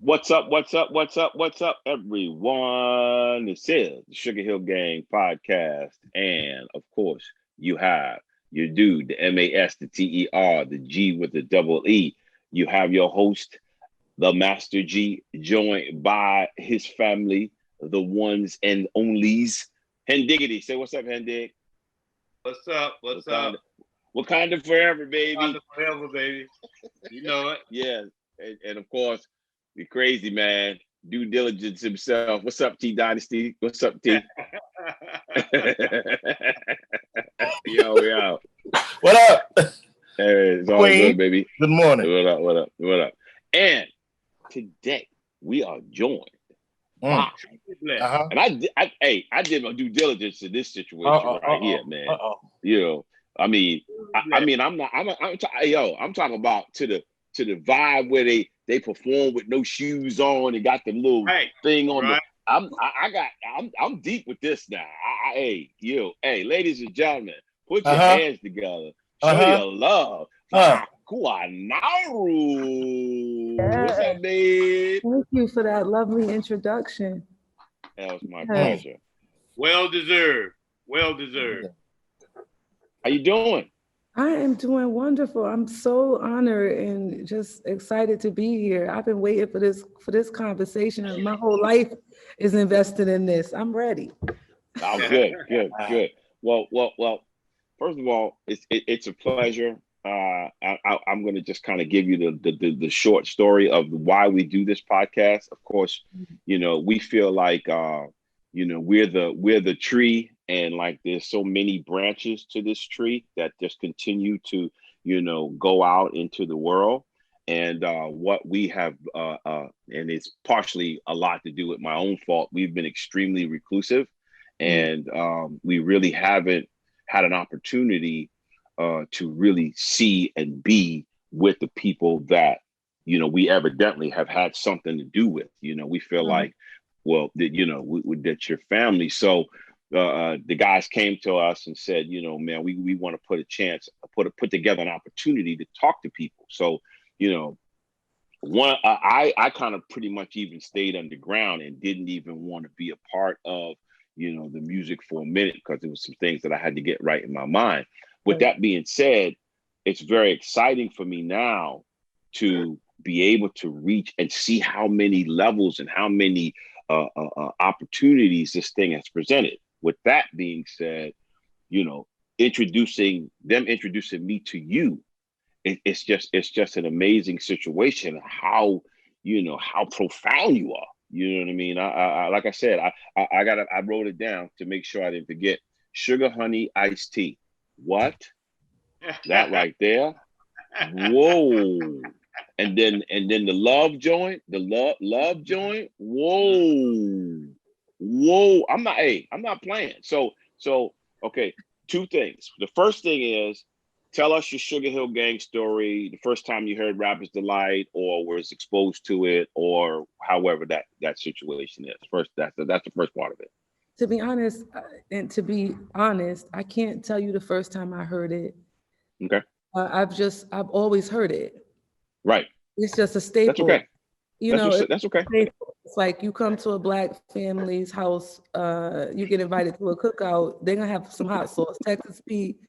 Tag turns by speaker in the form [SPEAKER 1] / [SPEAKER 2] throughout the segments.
[SPEAKER 1] What's up? What's up? What's up? What's up, everyone? This is the Sugarhill Gang Podcast. And of course, you have your dude, the MAS, the TER, the G with the double E. You have your host, the Master G, joined by his family, the ones and onlys. Hendiggity. Say what's up, Hendig.
[SPEAKER 2] What's up? What's up?
[SPEAKER 1] What kind of forever, baby?
[SPEAKER 2] Kind of forever, baby. You know it.
[SPEAKER 1] Yeah. And of course, the crazy man, due diligence himself. What's up, T Dynasty? What's up, T? Yo.
[SPEAKER 3] What up?
[SPEAKER 1] Hey, it's all good, baby.
[SPEAKER 3] Good morning.
[SPEAKER 1] What up? And today we are joined. By, and I did my due diligence in this situation here, man. You know, I'm talking about to the vibe where they perform with no shoes on and got the little thing on. Right. I'm deep with this now. Hey, ladies and gentlemen, put your hands together. Show your love. Akua Naru. What's up, babe?
[SPEAKER 4] Thank you for that lovely introduction.
[SPEAKER 1] That was my pleasure.
[SPEAKER 2] Well deserved.
[SPEAKER 1] How you doing?
[SPEAKER 4] I am doing wonderful. I'm so honored and just excited to be here. I've been waiting for this conversation. My whole life is invested in this. I'm ready.
[SPEAKER 1] Oh, good. Well. First of all, it's a pleasure. I'm going to just kind of give you the short story of why we do this podcast. Of course, we feel like we're the tree, and like there's so many branches to this tree that just continue to go out into the world. And what we have, and it's partially a lot to do with my own fault. We've been extremely reclusive, and we really haven't had an opportunity to really see and be with the people that, we evidently have had something to do with. We feel like, well, that, that's your family. So the guys came to us and said, man, we want to put together an opportunity to talk to people. So, I kind of pretty much even stayed underground and didn't even want to be a part of the music for a minute, because there was some things that I had to get right in my mind. With that being said, it's very exciting for me now to be able to reach and see how many levels and how many opportunities this thing has presented. With that being said, introducing me to you, it's just an amazing situation. How profound you are. You know what I mean? I like I said, I wrote it down to make sure I didn't forget. Sugar, honey, iced tea. What? That right there. Whoa. And then the love joint. The love joint. Whoa. I'm not playing. So okay. Two things. The first thing is, tell us your Sugarhill Gang story, the first time you heard Rapper's Delight or was exposed to it, or however that situation is. First, that's the first part of it.
[SPEAKER 4] To be honest, I can't tell you the first time I heard it.
[SPEAKER 1] Okay.
[SPEAKER 4] I've always heard it.
[SPEAKER 1] Right.
[SPEAKER 4] It's just a staple.
[SPEAKER 1] That's okay.
[SPEAKER 4] That's
[SPEAKER 1] okay.
[SPEAKER 4] It's like you come to a Black family's house, you get invited to a cookout, they're gonna have some hot sauce, Texas Pete,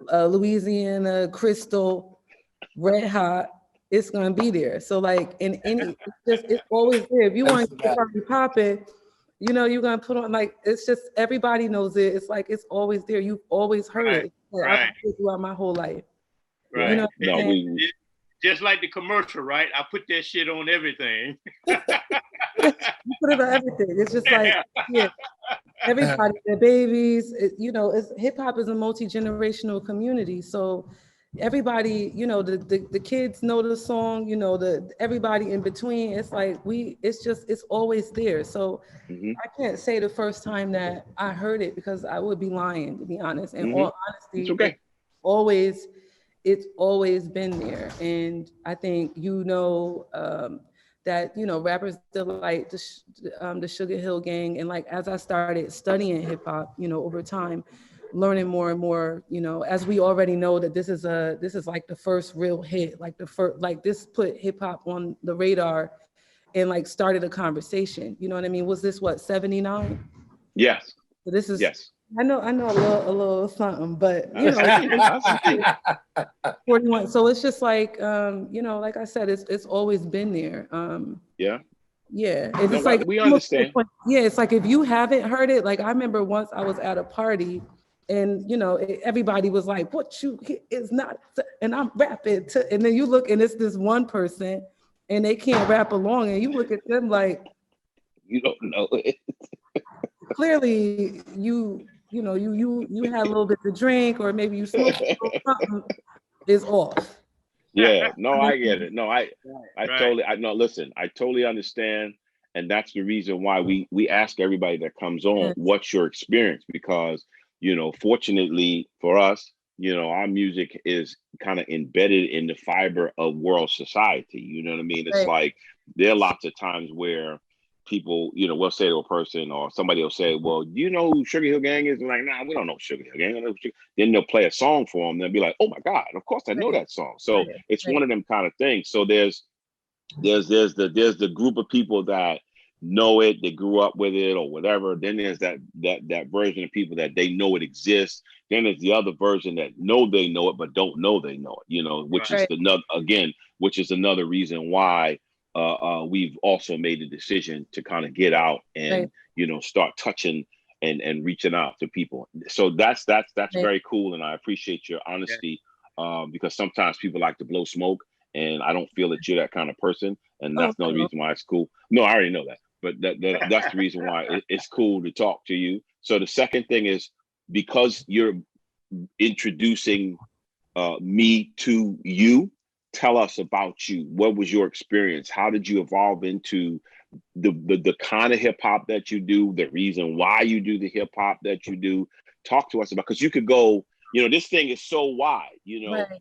[SPEAKER 4] Louisiana, Crystal, Red Hot, it's gonna be there. So like it's always there. If you want to get the party popping, you're gonna put on, like, it's just, everybody knows it. It's like it's always there. You've always heard it. Like, I've heard it throughout my whole life.
[SPEAKER 2] Right. Just like the commercial, right? I put that shit on everything.
[SPEAKER 4] You put it on everything. It's just like, everybody, their babies. Hip hop is a multi-generational community. So everybody, the kids know the song. Everybody in between. It's like it's always there. So I can't say the first time that I heard it, because I would be lying, to be honest. In all honesty,
[SPEAKER 1] it's okay.
[SPEAKER 4] It's always been there. And I think that Rappers Delight, the Sugarhill Gang, and like as I started studying hip hop, over time, learning more and more, as we already know that this is like the first real hit, like this put hip hop on the radar and like started a conversation. You know what I mean? Was this what, 79?
[SPEAKER 1] Yes.
[SPEAKER 4] So this is,
[SPEAKER 1] yes.
[SPEAKER 4] I know a little something, but you know, 41. So it's just like, you know, like I said, it's always been there.
[SPEAKER 1] Yeah.
[SPEAKER 4] Yeah, it's
[SPEAKER 1] No,
[SPEAKER 4] like
[SPEAKER 1] we understand.
[SPEAKER 4] Yeah, it's like if you haven't heard it, like I remember once I was at a party, and you know everybody was like, "What you is not," and I'm rapping, and then you look and it's this one person, and they can't rap along, and you look at them like,
[SPEAKER 1] you don't know it.
[SPEAKER 4] Clearly you know you had a little bit to drink, or maybe you smoked something is off.
[SPEAKER 1] Yeah, no, I get it. No, I
[SPEAKER 2] Right.
[SPEAKER 1] listen, I totally understand. And that's the reason why we ask everybody that comes on, what's your experience? Because, fortunately for us, our music is kind of embedded in the fiber of world society. You know what I mean? It's like there are lots of times where people, will say to a person or somebody will say, well, do you know who Sugarhill Gang is? And like, nah, we don't know Sugarhill Gang. Then they'll play a song for them. They'll be like, oh my God, of course I know that song. So it's one of them kind of things. So there's the group of people that know it, they grew up with it or whatever. Then there's that version of people that they know it exists. Then there's the other version that know they know it, but don't know they know it, which is another reason why we've also made the decision to kind of get out and start touching and reaching out to people. So that's very cool, and I appreciate your honesty, because sometimes people like to blow smoke, and I don't feel that you're that kind of person, and that's another reason why it's cool. No, I already know that, but that's the reason why it's cool to talk to you. So the second thing is, because you're introducing me to you, tell us about you. What was your experience? How did you evolve into the kind of hip hop that you do, the reason why you do the hip hop that you do? Talk to us about, because you could go, this thing is so wide,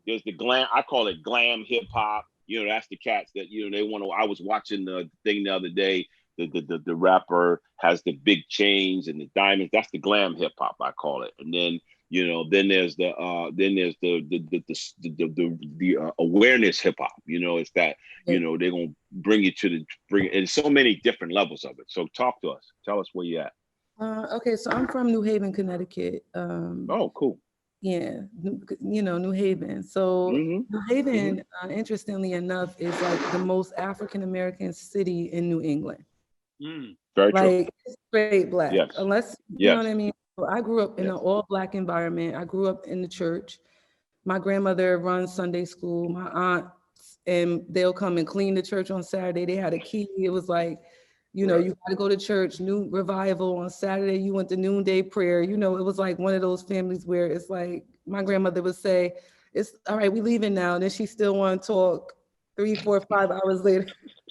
[SPEAKER 1] there's the glam, I call it glam hip hop. That's the cats that, they want to, I was watching the thing the other day, the rapper has the big chains and the diamonds. That's the glam hip hop, I call it. And then, then there's the awareness hip hop. It's that they're gonna bring you to and so many different levels of it. So talk to us. Tell us where you at.
[SPEAKER 4] Okay, so I'm from New Haven, Connecticut.
[SPEAKER 1] Oh, cool.
[SPEAKER 4] Yeah, New Haven. So New Haven, interestingly enough, is like the most African American city in New England.
[SPEAKER 1] Very
[SPEAKER 4] like
[SPEAKER 1] true.
[SPEAKER 4] Straight Black,
[SPEAKER 1] yes.
[SPEAKER 4] Unless you know what I mean. So I grew up in an all Black environment. I grew up in the church. My grandmother runs Sunday school. My aunts, and they'll come and clean the church on Saturday. They had a key. It was like, you got to go to church, new revival on Saturday. You went to noonday prayer. It was like one of those families where it's like my grandmother would say, it's all right, we leaving now. And then she still want to talk 3, 4, 5 hours later,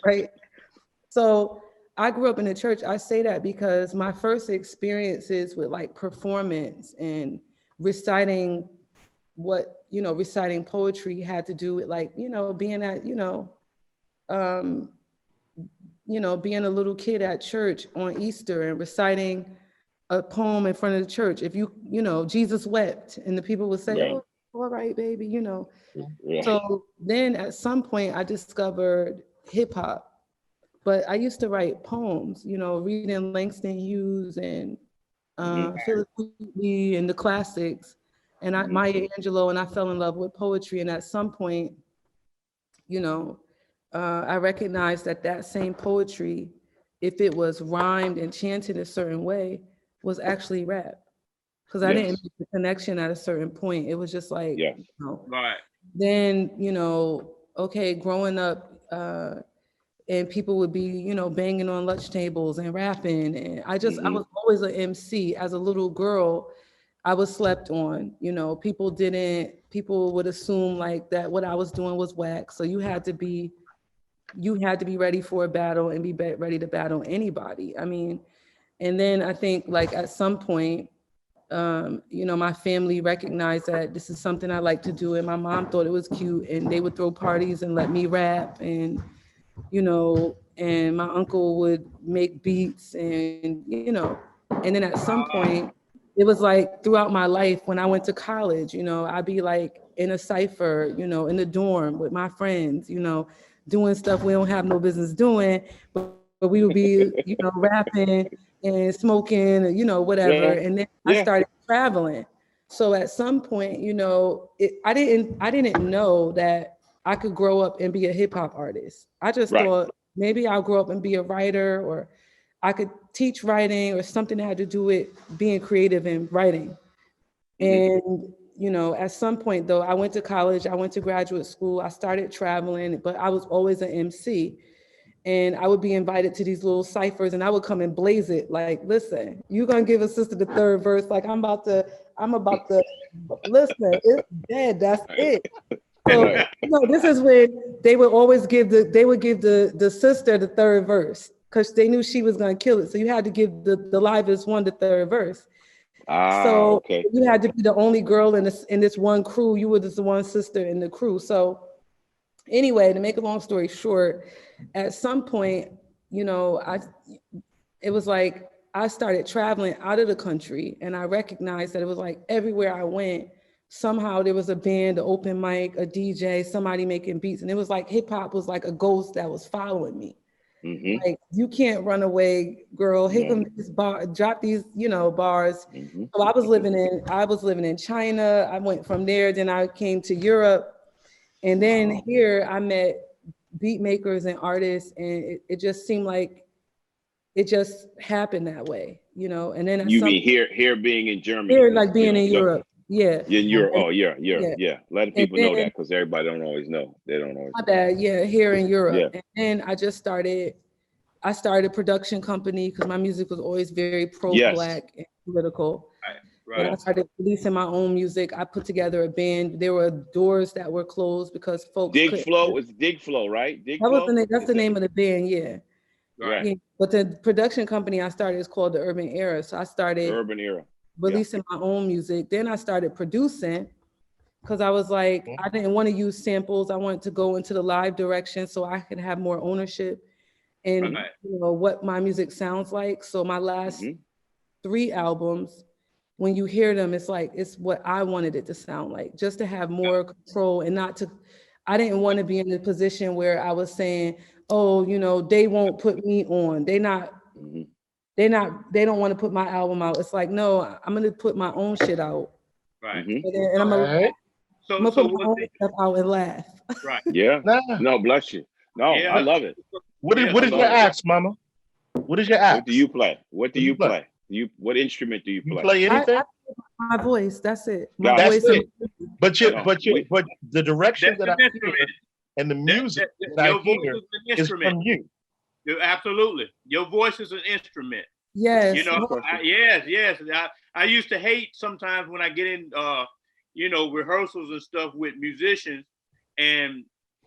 [SPEAKER 4] right? So I grew up in the church. I say that because my first experiences with like performance and reciting reciting poetry had to do with like, being at, being a little kid at church on Easter and reciting a poem in front of the church. If Jesus wept, and the people would say, oh, all right, baby, So then at some point I discovered hip hop, but I used to write poems, reading Langston Hughes and Philip Wheatley and the classics, and Maya Angelou, and I fell in love with poetry. And at some point, I recognized that same poetry, if it was rhymed and chanted a certain way, was actually rap. Because I didn't make the connection at a certain point. It was just like, then, okay, growing up, and people would be, banging on lunch tables and rapping. And I was always an MC. As a little girl, I was slept on. People would assume like that what I was doing was whack. So you had to be ready for a battle and be ready to battle anybody. I mean, and then I think like at some point, my family recognized that this is something I like to do. And my mom thought it was cute, and they would throw parties and let me rap, and and my uncle would make beats, and and then at some point it was like throughout my life when I went to college, I'd be like in a cipher, in the dorm with my friends, doing stuff we don't have no business doing, but we would be, rapping and smoking, whatever.
[SPEAKER 1] Yeah.
[SPEAKER 4] And then I started traveling. So at some point, I didn't know that I could grow up and be a hip hop artist. I just thought maybe I'll grow up and be a writer, or I could teach writing or something that had to do with being creative and writing. And, at some point though, I went to college, I went to graduate school, I started traveling, but I was always an MC. And I would be invited to these little ciphers and I would come and blaze it. Like, listen, you're going to give a sister the third verse. Like I'm about to, listen, it's dead. That's it. So, this is when they would always give the sister the third verse because they knew she was going to kill it. So you had to give the livest one the third verse. So you had to be the only girl in this one crew. You were the one sister in the crew. So anyway, to make a long story short, at some point, it was like I started traveling out of the country and I recognized that it was like everywhere I went, somehow there was a band, an open mic, a DJ, somebody making beats. And it was like hip hop was like a ghost that was following me. Like, you can't run away, girl. Here come this bar, drop these, bars. So I was living in China. I went from there, then I came to Europe. And then here I met beat makers and artists, and it just seemed like it just happened that way, And then
[SPEAKER 1] you mean here being in Germany,
[SPEAKER 4] here like being in Europe, yeah.
[SPEAKER 1] In Europe, yeah. Letting people know that because everybody don't always know. They don't always.
[SPEAKER 4] My bad, yeah. Here in Europe, and then I started a production company because my music was always very pro-Black and political. Right. And I started releasing my own music. I put together a band. There were doors that were closed because folks.
[SPEAKER 1] Dig Flow, right?
[SPEAKER 4] That's the name of the band, yeah.
[SPEAKER 1] Right.
[SPEAKER 4] Yeah. But the production company I started is called the Urban Era. So I started releasing my own music. Then I started producing because I was like, I didn't want to use samples. I wanted to go into the live direction so I could have more ownership in what my music sounds like. So my last 3 albums, when you hear them, it's like, it's what I wanted it to sound like, just to have more control and I didn't want to be in the position where I was saying, oh, they won't put me on. They don't want to put my album out. It's like, no, I'm going to put my own shit out.
[SPEAKER 2] Right.
[SPEAKER 4] And I'm going to put my own stuff out and laugh.
[SPEAKER 2] Right.
[SPEAKER 1] Yeah. No, bless you. No, I love it.
[SPEAKER 3] What is your axe, Mama? What is your axe?
[SPEAKER 1] What do you play? What What instrument do you play?
[SPEAKER 3] You play anything?
[SPEAKER 4] My voice. That's it.
[SPEAKER 3] That's it. But the direction that I hear and the music that I hear is from you.
[SPEAKER 2] Absolutely. Your voice is an instrument.
[SPEAKER 4] Yes.
[SPEAKER 2] Yes. I used to hate sometimes when I get in, rehearsals and stuff with musicians, and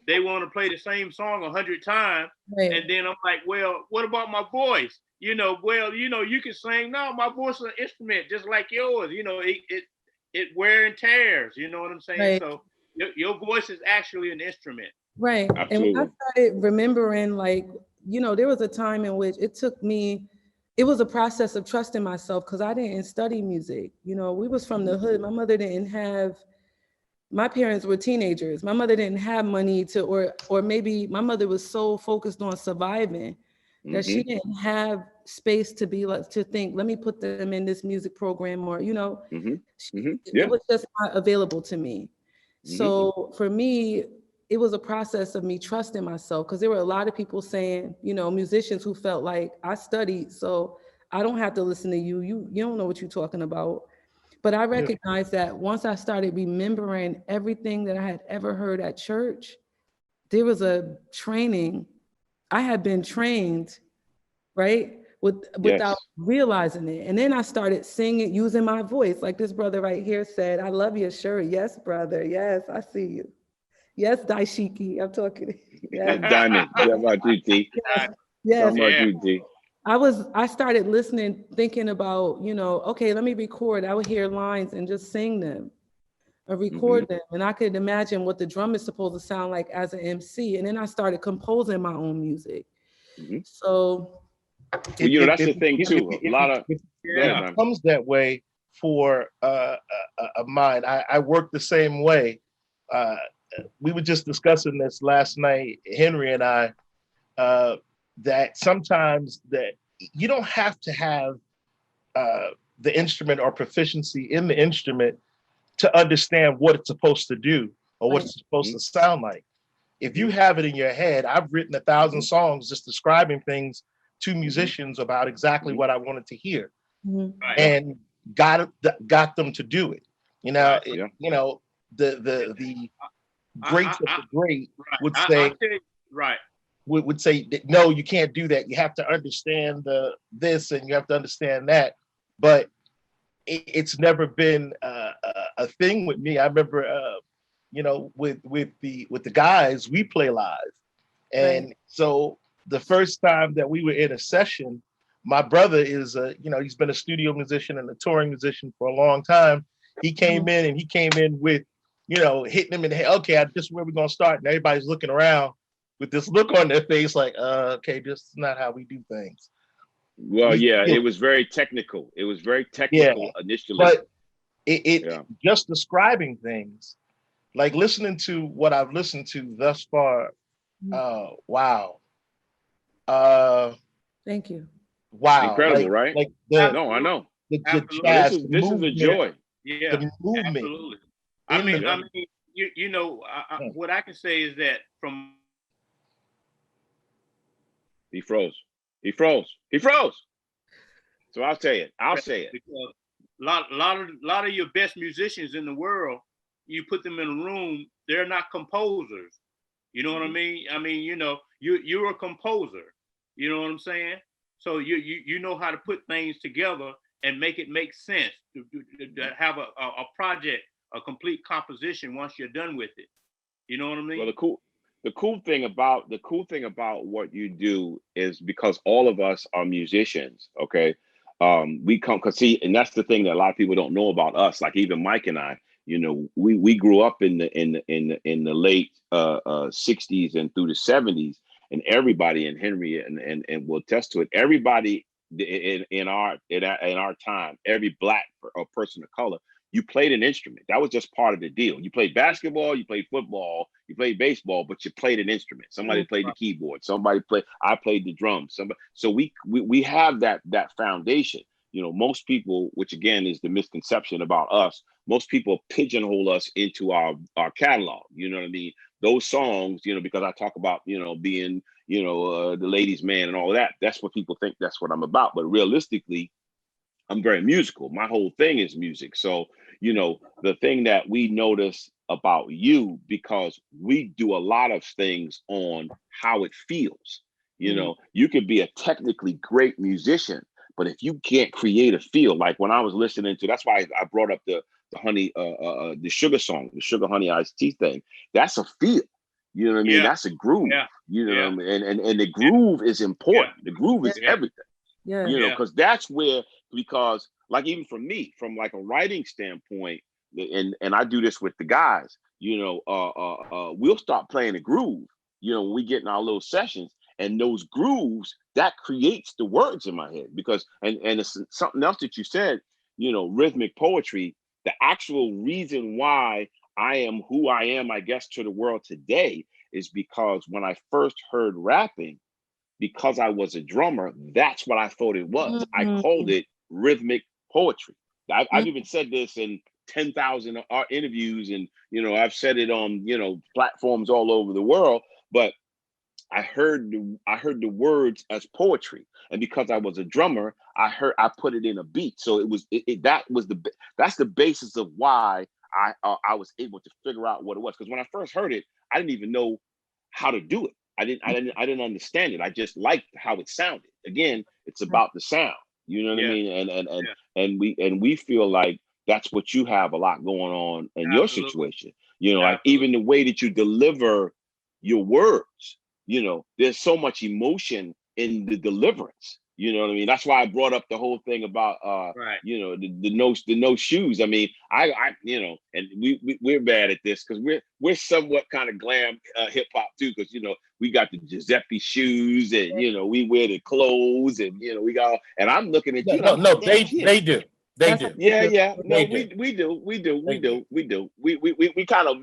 [SPEAKER 2] they want to play the same song 100 times, and then I'm like, well, what about my voice? You can sing. No, my voice is an instrument just like yours. It wear and tears. You know what I'm saying? Right. So your voice is actually an instrument.
[SPEAKER 4] Right. Absolutely. And when I started remembering, there was a time in which it was a process of trusting myself because I didn't study music. We was from the hood. My mother didn't have. My parents were teenagers. My mother didn't have money or maybe my mother was so focused on surviving that she didn't have space to think, let me put them in this music program or, it was just not available to me. So for me, it was a process of me trusting myself because there were a lot of people saying, musicians who felt like I studied, so I don't have to listen to you. You don't know what you're talking about. But I recognized that once I started remembering everything that I had ever heard at church, there was a training. I had been trained, right? Without realizing it. And then I started singing, using my voice. Like this brother right here said, I love your shirt. Yes, brother. Yes, I see you. Yes, Daishiki. I'm talking to you. Yes.
[SPEAKER 1] Diamond. Yes.
[SPEAKER 4] I started listening, thinking about, okay, let me record. I would hear lines and just sing them or record them. And I could imagine what the drum is supposed to sound like as an MC. And then I started composing my own music. So.
[SPEAKER 1] That's the thing too.
[SPEAKER 3] It comes that way for mine. I work the same way. we were just discussing this last night, Henry and I, that sometimes that you don't have to have the instrument or proficiency in the instrument to understand what it's supposed to do or what it's supposed to sound like. If you have it in your head, I've written 1,000 songs just describing things to musicians about exactly what I wanted to hear, and got them to do it. You know, the greats of the great would say, would say that, no, you can't do that. You have to understand this and you have to understand that. But it's never been a thing with me. I remember, with the guys, we play live, and so the first time that we were in a session, my brother is he's been a studio musician and a touring musician for a long time. He came in with, hitting him in the head. Okay, this is where we're gonna start, and everybody's looking around with this look on their face, like, okay, this is not how we do things.
[SPEAKER 1] Well, it was very technical. It was very technical initially,
[SPEAKER 3] but it just describing things, like listening to what I've listened to thus far. Wow.
[SPEAKER 4] Thank you.
[SPEAKER 1] Wow. Incredible, right?
[SPEAKER 3] Like
[SPEAKER 1] I know.
[SPEAKER 3] The jazz,
[SPEAKER 1] this is a joy.
[SPEAKER 2] Yeah,
[SPEAKER 3] the movement.
[SPEAKER 2] Absolutely. I mean, what I can say is that from
[SPEAKER 1] he froze. So I'll say it.
[SPEAKER 2] Because a lot of your best musicians in the world, you put them in a room, they're not composers. You know what I mean? I mean, you're a composer. You know what I'm saying? So you know how to put things together and make it make sense, to have a project, a complete composition once you're done with it. You know what I mean?
[SPEAKER 1] Well, the cool thing about what you do is, because all of us are musicians, okay? We come, because see, and that's the thing that a lot of people don't know about us. Like even Mike and I, we grew up in the late 60s and through the 70s, and everybody, and Henry and will attest to it, everybody in our time, every Black or person of color, you played an instrument. That was just part of the deal. You played basketball, you played football, you played baseball, but you played an instrument. Somebody played the keyboard. I played the drums. So we have that foundation. Most people, which again is the misconception about us, most people pigeonhole us into our catalog. You know what I mean? Those songs, because I talk about, being, the ladies' man and all that. That's what people think that's what I'm about. But realistically, I'm very musical. My whole thing is music. So, the thing that we notice about you, because we do a lot of things on how it feels. You could be a technically great musician, but if you can't create a feel, like when I was listening to, that's why I brought up the honey, the sugar song, the sugar honey iced tea thing. That's a feel. You know what I mean? That's a groove. Yeah. You know what I mean? And the groove is important. The groove is everything.
[SPEAKER 4] Yeah.
[SPEAKER 1] Because because like even for me, from like a writing standpoint, and I do this with the guys, we'll start playing a groove, when we get in our little sessions, and those grooves, that creates the words in my head. Because and it's something else that you said, rhythmic poetry, the actual reason why I am who I am, I guess, to the world today is because when I first heard rapping, because I was a drummer, that's what I thought it was. I called it rhythmic poetry. I've even said this in 10,000 interviews, and I've said it on platforms all over the world. But I heard the words as poetry, and because I was a drummer, I put it in a beat. So that's the basis of why I was able to figure out what it was. Because when I first heard it, I didn't even know how to do it. I didn't understand it. I just liked how it sounded. Again, it's about the sound. You know what I mean? And we feel like that's what you have a lot going on in your situation. Like even the way that you deliver your words, there's so much emotion in the deliverance. You know what I mean? That's why I brought up the whole thing about the no shoes. I mean, I and we're bad at this because we're somewhat kind of glam hip hop too, because we got the Giuseppe shoes, and we wear the clothes, and we got, and I'm looking at you.
[SPEAKER 3] No, they do. They do.
[SPEAKER 1] Yeah. No,
[SPEAKER 3] They do.
[SPEAKER 1] we do. We kind of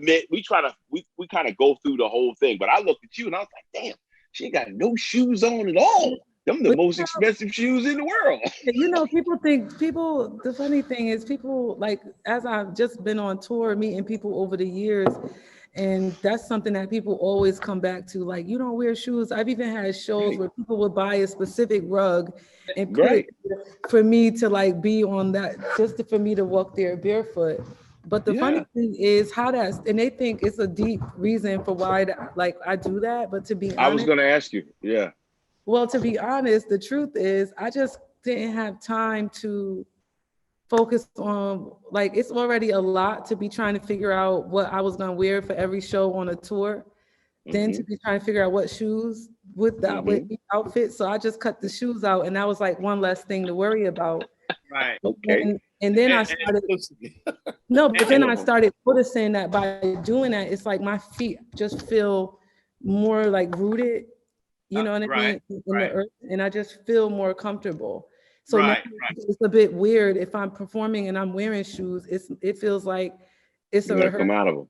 [SPEAKER 1] go through the whole thing. But I looked at you and I was like, damn, she ain't got no shoes on at all. Them the most expensive shoes in the world.
[SPEAKER 4] You know, the funny thing is people, like, as I've just been on tour meeting people over the years, and that's something that people always come back to, like, you don't wear shoes. I've even had shows where people would buy a specific rug and put it for me to like be on that, for me to walk there barefoot. But the funny thing is and they think it's a deep reason for why I do that. But to be honest,
[SPEAKER 1] I was going to ask you. Yeah.
[SPEAKER 4] Well, to be honest, the truth is I just didn't have time to focus on, like, it's already a lot to be trying to figure out what I was going to wear for every show on a tour, then to be trying to figure out what shoes with each outfit. So I just cut the shoes out, and that was like one less thing to worry about.
[SPEAKER 2] Right.
[SPEAKER 1] Okay.
[SPEAKER 4] And then I started, I started noticing that by doing that, it's like my feet just feel more like rooted. You know what I mean? In the earth, and I just feel more comfortable. So now it's a bit weird if I'm performing and I'm wearing shoes. It feels like it's a rehearsal.
[SPEAKER 1] Come out of them.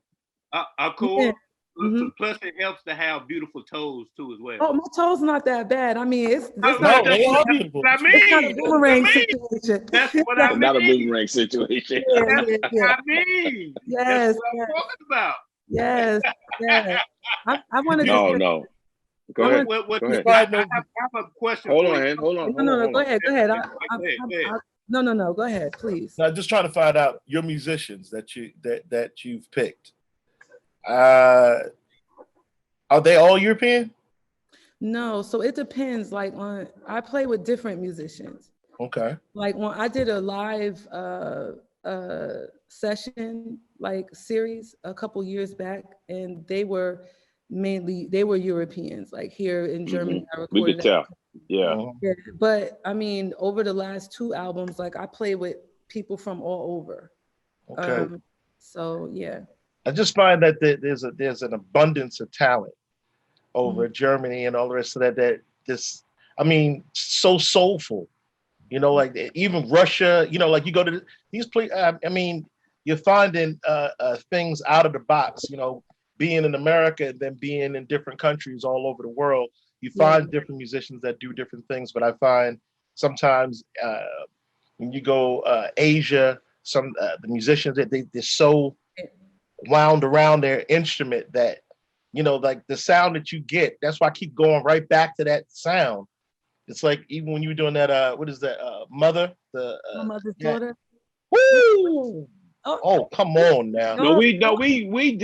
[SPEAKER 2] Cool. Plus, it helps to have beautiful toes too, as well.
[SPEAKER 4] Oh, my toes not that bad. I mean, it's
[SPEAKER 2] not
[SPEAKER 3] beautiful.
[SPEAKER 2] What I mean.
[SPEAKER 4] It's not a boomerang situation.
[SPEAKER 2] That's what I mean.
[SPEAKER 1] Not a boomerang situation.
[SPEAKER 2] That's what I mean.
[SPEAKER 4] Yes.
[SPEAKER 2] That's what I'm talking about.
[SPEAKER 4] Yes. I want to.
[SPEAKER 1] No. Go ahead.
[SPEAKER 2] I have a question.
[SPEAKER 1] Hold on.
[SPEAKER 4] No. Go ahead. No. Go ahead, please.
[SPEAKER 3] Now, just trying to find out your musicians that you've picked. Are they all European?
[SPEAKER 4] No, so it depends. Like I play with different musicians.
[SPEAKER 3] Okay.
[SPEAKER 4] Like when I did a live session series a couple years back, and they were Europeans, like here in Germany. I recorded.
[SPEAKER 1] We could tell. Yeah.
[SPEAKER 4] But I mean, over the last 2 albums, like I play with people from all over.
[SPEAKER 3] Okay.
[SPEAKER 4] So yeah.
[SPEAKER 3] I just find that there's an abundance of talent over Germany and all the rest of that. So soulful, you know, like even Russia, you know, like you go to these places. I mean, you're finding things out of the box, you know, being in America and then being in different countries all over the world. You find different musicians that do different things, but I find sometimes when you go Asia, the musicians that they're so wound around their instrument that, you know, like the sound that you get, that's why I keep going right back to that sound. It's like even when you were doing that, what is that, Mother?
[SPEAKER 4] My Mother's Daughter.
[SPEAKER 3] Woo! Oh, come on now.
[SPEAKER 1] No, we do. Hey, we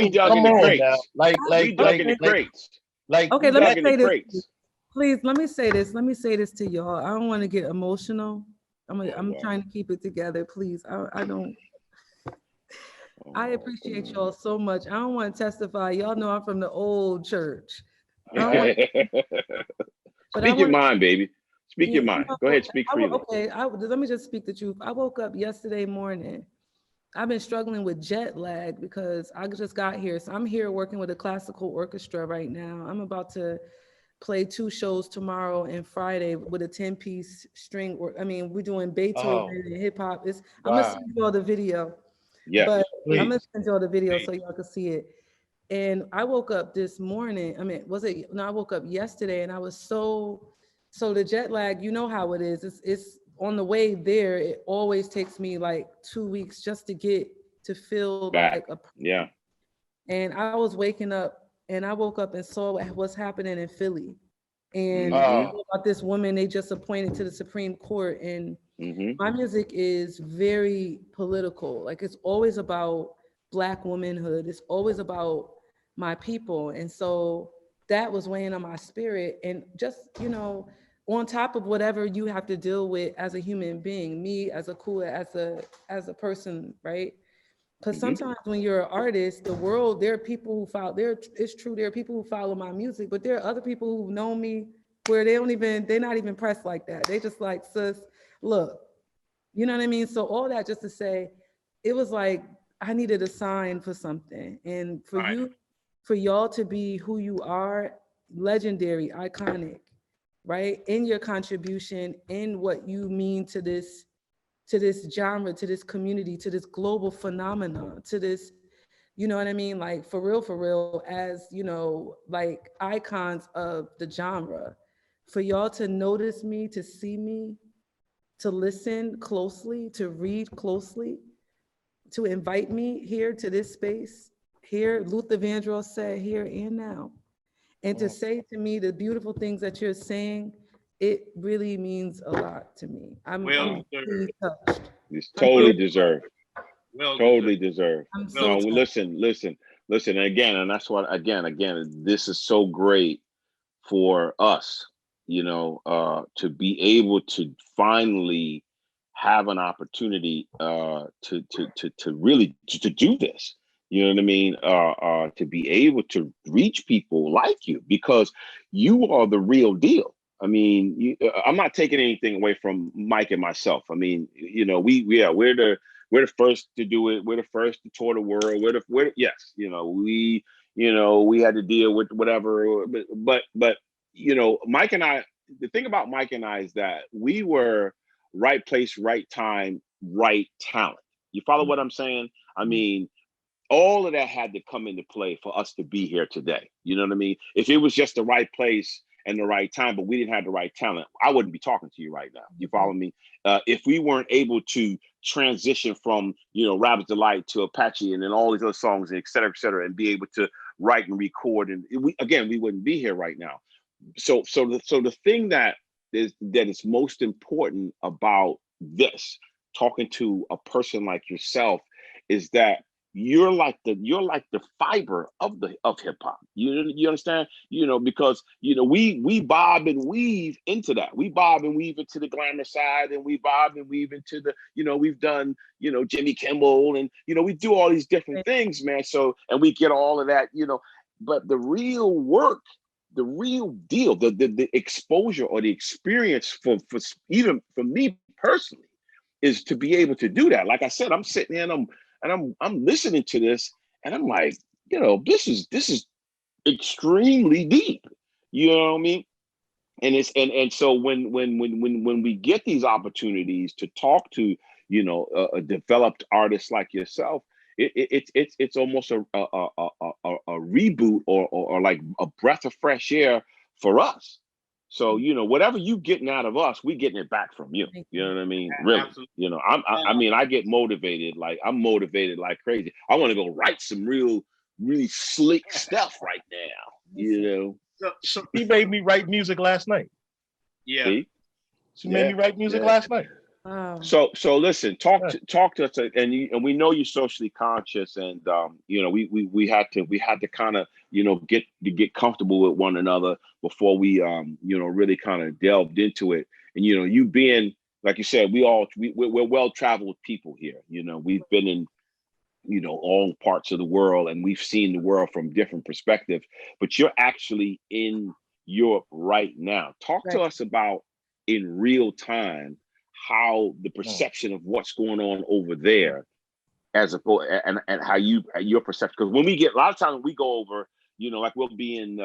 [SPEAKER 1] dug in the crates.
[SPEAKER 4] Okay, let me say this. Please, let me say this. Let me say this to y'all. I don't want to get emotional. I'm trying to keep it together. Please, I don't. I appreciate y'all so much. I don't want to testify. Y'all know I'm from the old church.
[SPEAKER 1] Speak your mind, baby. Speak your mind. Go ahead, speak freely.
[SPEAKER 4] Okay, let me just speak the truth. I woke up yesterday morning. I've been struggling with jet lag because I just got here. So I'm here working with a classical orchestra right now. I'm about to play 2 shows tomorrow and Friday with a 10-piece string. We're doing Beethoven and hip hop. I'm gonna send you all the video.
[SPEAKER 1] Yeah,
[SPEAKER 4] but please. I'm gonna send you all the video so y'all can see it. And I woke up this morning. I woke up yesterday and I was so the jet lag, you know how it is. It's on the way there. It always takes me like 2 weeks just to get to feel
[SPEAKER 1] back.
[SPEAKER 4] Like and I was waking up and I woke up and saw what's happening in Philly. And about this woman they just appointed to the Supreme Court. And my music is very political. Like it's always about Black womanhood. It's always about my people. And so that was weighing on my spirit. And just, you know, on top of whatever you have to deal with as a human being, me as Akua, as a person, right? Because sometimes when you're an artist, the world, there are people who follow, it's true, there are people who follow my music, but there are other people who've known me where they're not even pressed like that. They just like, sis, look, you know what I mean? So all that just to say, it was like, I needed a sign for something. And for y'all to be who you are, legendary, iconic, right? In your contribution, in what you mean to this to this genre, to this community, to this global phenomenon, to this, you know what I mean? Like for real, as, you know, like icons of the genre, for y'all to notice me, to see me, to listen closely, to read closely, to invite me here to this space, here, Luther Vandross said, here and now, and to say to me the beautiful things that you're saying, it really means a lot to me. I'm really touched.
[SPEAKER 1] It's totally deserved.
[SPEAKER 2] Well
[SPEAKER 1] totally deserved.
[SPEAKER 4] I'm so
[SPEAKER 1] No, listen. Again, and that's what, again, this is so great for us, you know, to be able to finally have an opportunity to really to do this. You know what I mean? To be able to reach people like you, because you are the real deal. I mean, I'm not taking anything away from Mike and myself. I mean, you know, we're the first to do it. We're the first to tour the world. Yes, you know, we had to deal with whatever, but you know, Mike and I, the thing about Mike and I is that we were right place, right time, right talent. You follow what I'm saying? I mean, all of that had to come into play for us to be here today. You know what I mean? If it was just the right place and the right time, but we didn't have the right talent, I wouldn't be talking to you right now. You follow me? If we weren't able to transition from, you know, Rapper's Delight to Apache and then all these other songs, et cetera, and be able to write and record, and we wouldn't be here right now. So the thing that is most important about this, talking to a person like yourself, is that you're like the fiber of hip hop. You understand? You know, because you know we bob and weave into that. We bob and weave into the glamour side, and we bob and weave into the, you know, we've done, you know, Jimmy Kimmel, and you know, we do all these different things, man. So, and we get all of that, you know, but the real work, the real deal, the exposure or the experience for even for me personally, is to be able to do that. Like I said, I'm sitting here and I'm listening to this, and I'm like, you know, this is extremely deep. You know what I mean? And it's and so when we get these opportunities to talk to, you know, a developed artist like yourself, it's almost a reboot or like a breath of fresh air for us. So, you know, whatever you getting out of us, we getting it back from you. You know what I mean? Really, absolutely. You know, I mean, I get motivated. Like I'm motivated like crazy. I want to go write some really slick stuff right now. You know,
[SPEAKER 3] so he made me write music last night.
[SPEAKER 2] Yeah,
[SPEAKER 3] see? She made me write music last night.
[SPEAKER 4] Wow.
[SPEAKER 1] So listen, talk to us, and we know you're socially conscious, and you know, we had to kind of, you know, get comfortable with one another before we you know, really kind of delved into it. And you know, you being, like you said, we're well-traveled people here. You know, we've been in, you know, all parts of the world, and we've seen the world from different perspectives, but you're actually in Europe right now. Talk to us about, in real time, how the perception of what's going on over there, as opposed, and how your perception, because when we get, a lot of times when we go over, you know, like we'll be in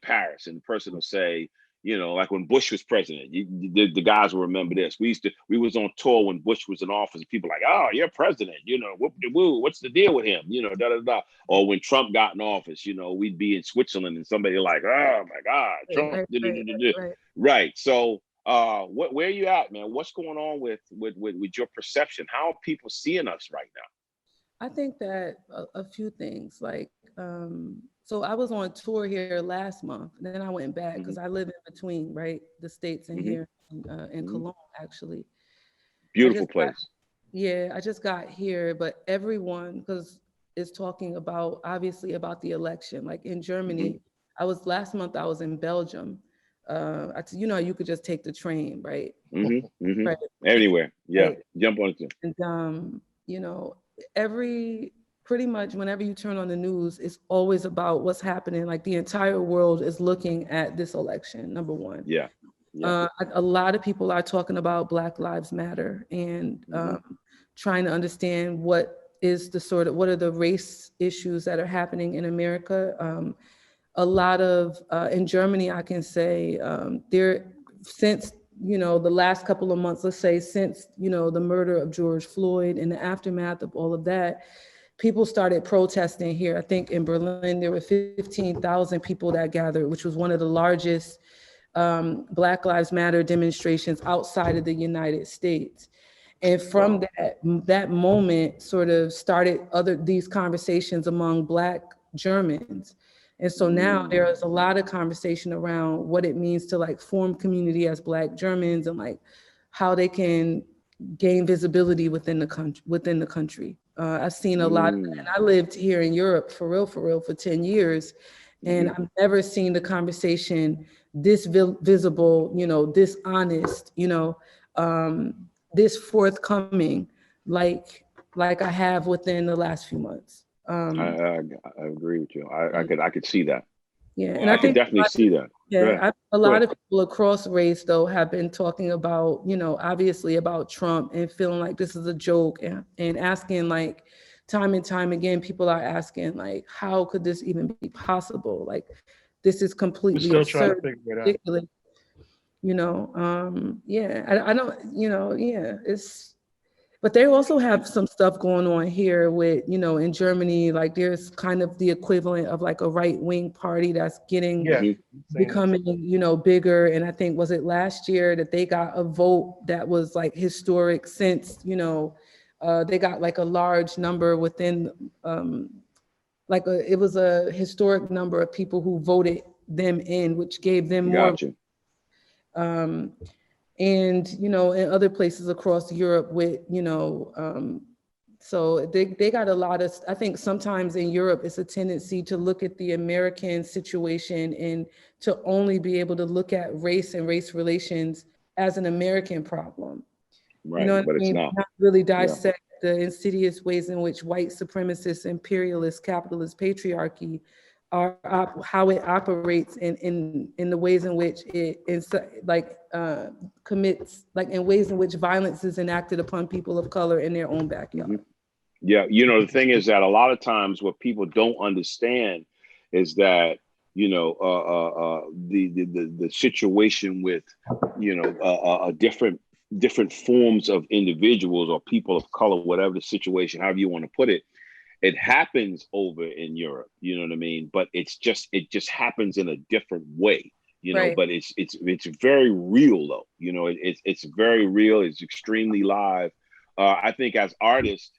[SPEAKER 1] Paris, and the person will say, you know, like when Bush was president, the guys will remember this. We was on tour when Bush was in office, and people like, oh, you're president, you know, what's the deal with him, you know, da da da. Or when Trump got in office, you know, we'd be in Switzerland, and somebody like, oh my God, Trump, right. So where are you at, man? What's going on with your perception? How are people seeing us right now?
[SPEAKER 4] I think that a few things, like so I was on tour here last month, and then I went back because I live in between, right, the States and here in Cologne, actually.
[SPEAKER 1] Beautiful place.
[SPEAKER 4] I just got here, but everyone, because is talking about, obviously, about the election. Like in Germany, last month I was in Belgium. You know, you could just take the train, right?
[SPEAKER 1] Right. Anywhere, right. Jump on it.
[SPEAKER 4] And you know, pretty much whenever you turn on the news, it's always about what's happening. Like the entire world is looking at this election, number one. A lot of people are talking about Black Lives Matter and trying to understand what are the race issues that are happening in America. A lot of, in Germany, I can say, since you know, the last couple of months, let's say since, you know, the murder of George Floyd and the aftermath of all of that, people started protesting here. I think in Berlin, there were 15,000 people that gathered, which was one of the largest Black Lives Matter demonstrations outside of the United States. And from that moment sort of started these conversations among Black Germans. And so now there is a lot of conversation around what it means to like form community as Black Germans and like how they can gain visibility within the country. I've seen a lot, and I lived here in Europe for real for 10 years. And I've never seen the conversation this visible, you know, this honest, you know, this forthcoming, like I have within the last few months.
[SPEAKER 1] I agree with you. I could see that.
[SPEAKER 4] Yeah, and I
[SPEAKER 1] could definitely see that.
[SPEAKER 4] Yeah, a lot of people across race though have been talking about, you know, obviously about Trump and feeling like this is a joke and asking like time and time again, people are asking like, how could this even be possible? Like, this is completely absurd, ridiculous. You know, yeah, I don't, you know, yeah, but they also have some stuff going on here with, you know, in Germany, like there's kind of the equivalent of like a right-wing party that's becoming, you know, bigger. And I think, was it last year that they got a vote that was like historic since, you know, they got like a large number within, it was a historic number of people who voted them in, which gave them more. And, you know, in other places across Europe with, you know, so they got a lot of, I think sometimes in Europe, it's a tendency to look at the American situation and to only be able to look at race and race relations as an American problem.
[SPEAKER 1] Right,
[SPEAKER 4] you know what
[SPEAKER 1] but
[SPEAKER 4] I mean?
[SPEAKER 1] it's not
[SPEAKER 4] really dissect the insidious ways in which white supremacist, imperialist, capitalist patriarchy are how it operates in the ways in which it commits, like in ways in which violence is enacted upon people of color in their own backyard.
[SPEAKER 1] Yeah, you know, the thing is that a lot of times what people don't understand is that, you know, the situation with, you know, different forms of individuals or people of color, whatever the situation, however you want to put it, it happens over in Europe, you know what I mean? But it just happens in a different way, you know. But it's very real though, you know. It's very real. It's extremely live. I think as artists,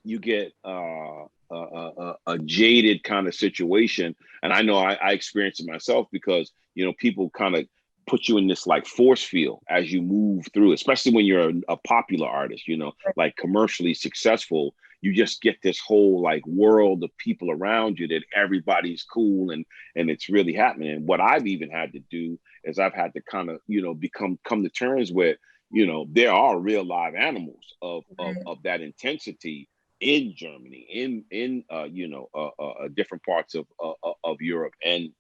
[SPEAKER 1] you get a jaded kind of situation, and I know I experienced it myself because, you know, people kind of put you in this like force field as you move through, especially when you're a popular artist, you know, like commercially successful. You just get this whole like world of people around you that everybody's cool and it's really happening. And what I've even had to do is I've had to kind of, you know, come to terms with, you know, there are real live animals of that intensity in Germany, in you know, different parts of Europe and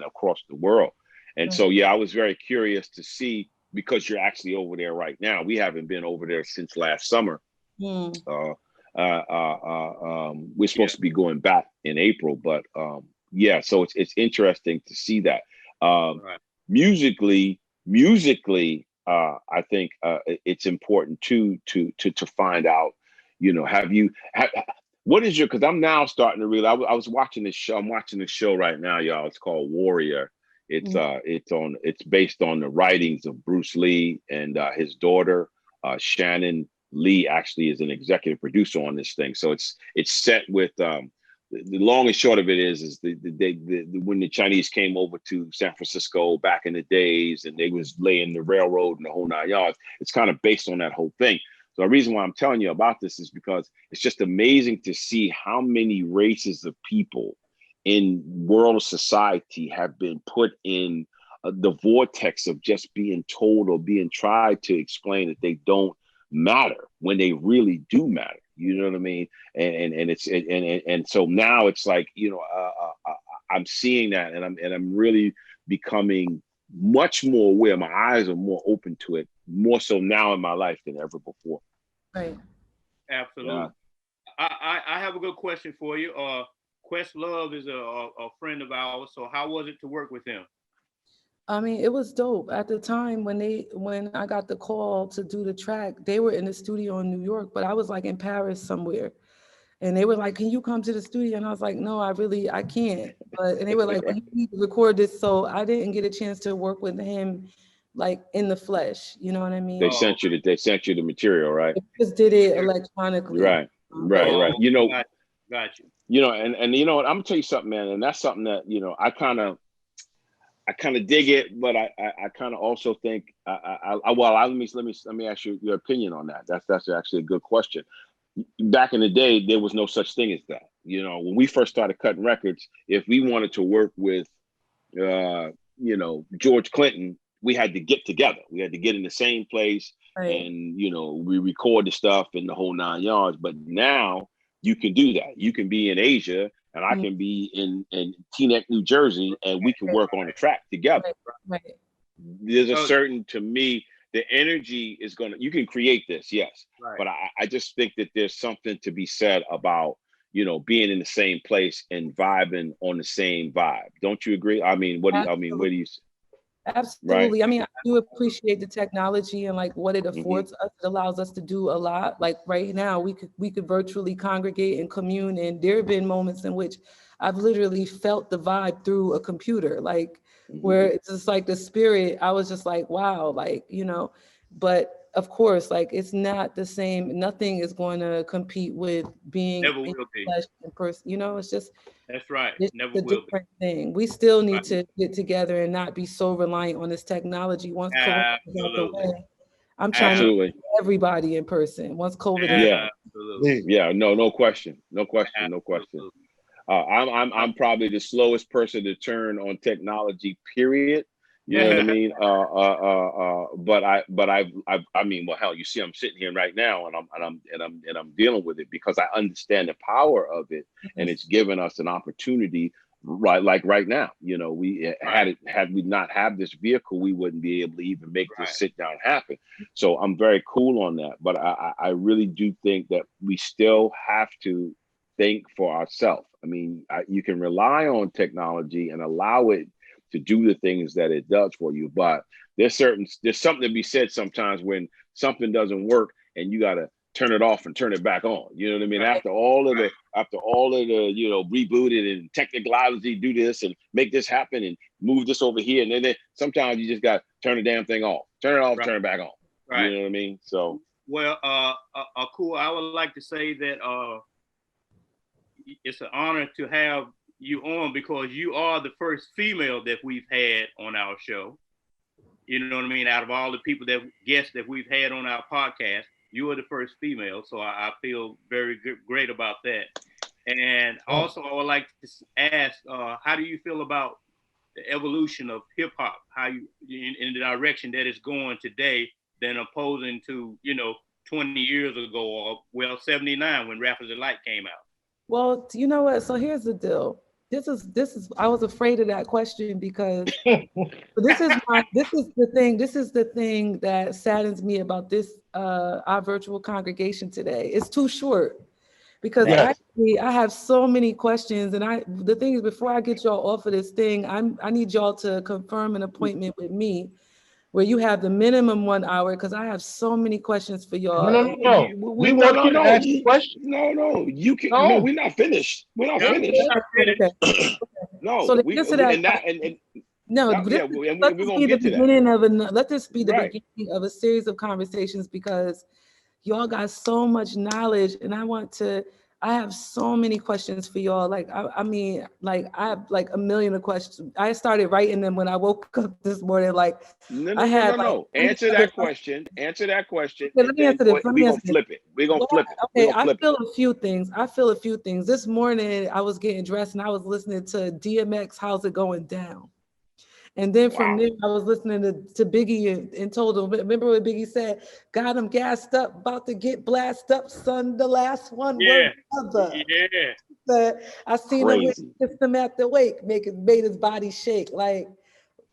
[SPEAKER 1] across the world. And so, yeah, I was very curious to see, because you're actually over there right now. We haven't been over there since last summer. We're supposed to be going back in April, but yeah, so it's interesting to see that. Musically, I think it's important to find out, you know, what is your, because I'm now starting to realize, I was watching this show. I'm watching this show right now, y'all. It's called Warrior. It's based on the writings of Bruce Lee, and his daughter, Shannon Lee, actually is an executive producer on this thing. So it's set with the long and short of it is when the Chinese came over to San Francisco back in the days, and they was laying the railroad and the whole 9 yards. It's kind of based on that whole thing. So the reason why I'm telling you about this is because it's just amazing to see how many races of people in world society have been put in the vortex of just being told or being tried to explain that they don't matter when they really do matter. You know what I mean? And so now it's like, you know, I'm seeing that, and I'm really becoming much more aware. My eyes are more open to it, more so now in my life than ever before.
[SPEAKER 4] Right.
[SPEAKER 2] Absolutely. Yeah. I have a good question for you. Questlove is a friend of ours. So how was it to work with him?
[SPEAKER 4] I mean, it was dope. At the time when I got the call to do the track, they were in the studio in New York, but I was like in Paris somewhere. And they were like, "Can you come to the studio?" And I was like, "No, I can't." And they were like, "Well, you need to record this." So I didn't get a chance to work with him like in the flesh. You know what I mean?
[SPEAKER 1] They sent you the material, right?
[SPEAKER 4] They just did it electronically.
[SPEAKER 1] Right. You know,
[SPEAKER 2] got you.
[SPEAKER 1] You know, and you know what? I'm gonna tell you something, man, and that's something that, you know, I kind of dig it, but I kind of also think let me ask you your opinion on that. That's actually a good question. Back in the day, there was no such thing as that. You know, when we first started cutting records, if we wanted to work with, you know, George Clinton, we had to get together. We had to get in the same place,
[SPEAKER 4] Right.
[SPEAKER 1] and, you know, we record the stuff in the whole 9 yards. But now you can do that. You can be in Asia, and I can be in Teaneck, New Jersey, and we can work on a track together.
[SPEAKER 4] Right.
[SPEAKER 1] There's a certain, to me, the energy is you can create this, yes.
[SPEAKER 2] Right.
[SPEAKER 1] But I just think that there's something to be said about, you know, being in the same place and vibing on the same vibe. Don't you agree? I mean, what do you say?
[SPEAKER 4] Absolutely.
[SPEAKER 1] Right?
[SPEAKER 4] I mean, I do appreciate the technology and like what it affords us. It allows us to do a lot. Like right now, we could virtually congregate and commune. And there have been moments in which I've literally felt the vibe through a computer, like where it's just like the spirit. I was just like, wow, like, you know, but of course, like it's not the same. Nothing is going to compete with being
[SPEAKER 2] Never
[SPEAKER 4] in
[SPEAKER 2] will be.
[SPEAKER 4] flesh in person. You know, it's just,
[SPEAKER 2] that's right.
[SPEAKER 4] it's
[SPEAKER 2] Never
[SPEAKER 4] a
[SPEAKER 2] will
[SPEAKER 4] different thing. We still need to get together and not be so reliant on this technology. Once COVID is out the way, I'm trying to meet everybody in person. Once COVID is
[SPEAKER 1] out. Yeah, no question. I'm probably the slowest person to turn on technology, period. You know what I mean? But I mean, well, hell, you see, I'm sitting here right now, and I'm dealing with it because I understand the power of it, and it's given us an opportunity, right? Like right now, you know, we had we not have this vehicle, we wouldn't be able to even make this sit down happen. So I'm very cool on that, but I really do think that we still have to think for ourselves. I mean, you can rely on technology and allow it to do the things that it does for you, but there's something to be said sometimes when something doesn't work and you got to turn it off and turn it back on. You know what I mean? After all of the, you know, reboot it and technologically do this and make this happen and move this over here, and then sometimes you just got to turn the damn thing off, turn it off, turn it back on. You know what I mean? So,
[SPEAKER 2] well, Akua, I would like to say that it's an honor to have you on because you are the first female that we've had on our show. You know what I mean? Out of all the guests that we've had on our podcast, you are the first female. So I feel very great about that. And also I would like to ask, how do you feel about the evolution of hip hop? How you in the direction that it's going today than opposing to, you know, 20 years ago, or 79 when Rappersdelight came out?
[SPEAKER 4] Well, you know what? So here's the deal. This is I was afraid of that question because this is the thing that saddens me about this our virtual congregation today. It's too short because actually I have so many questions, and the thing is, before I get y'all off of this thing, I need y'all to confirm an appointment with me where you have the minimum 1 hour because I have so many questions for y'all.
[SPEAKER 3] No. We want you to ask questions.
[SPEAKER 1] No, you can. No, we're not finished. We're not finished.
[SPEAKER 4] Okay.
[SPEAKER 1] No,
[SPEAKER 4] so
[SPEAKER 1] we're gonna get to that.
[SPEAKER 4] Let this be the beginning of a series of conversations because y'all got so much knowledge, and I have so many questions for y'all. Like, I mean, like I have like a million of questions. I started writing them when I woke up this morning. Like,
[SPEAKER 1] No. Answer that question.
[SPEAKER 4] Let me answer this.
[SPEAKER 1] We're gonna flip it.
[SPEAKER 4] Okay, I feel a few things. This morning I was getting dressed and I was listening to DMX, How's It Going Down? And then from there, I was listening to Biggie and told him, remember what Biggie said? Got him gassed up, about to get blasted up, son. The last one was other. Yeah. I seen him kiss him at the wake, made his body shake. Like,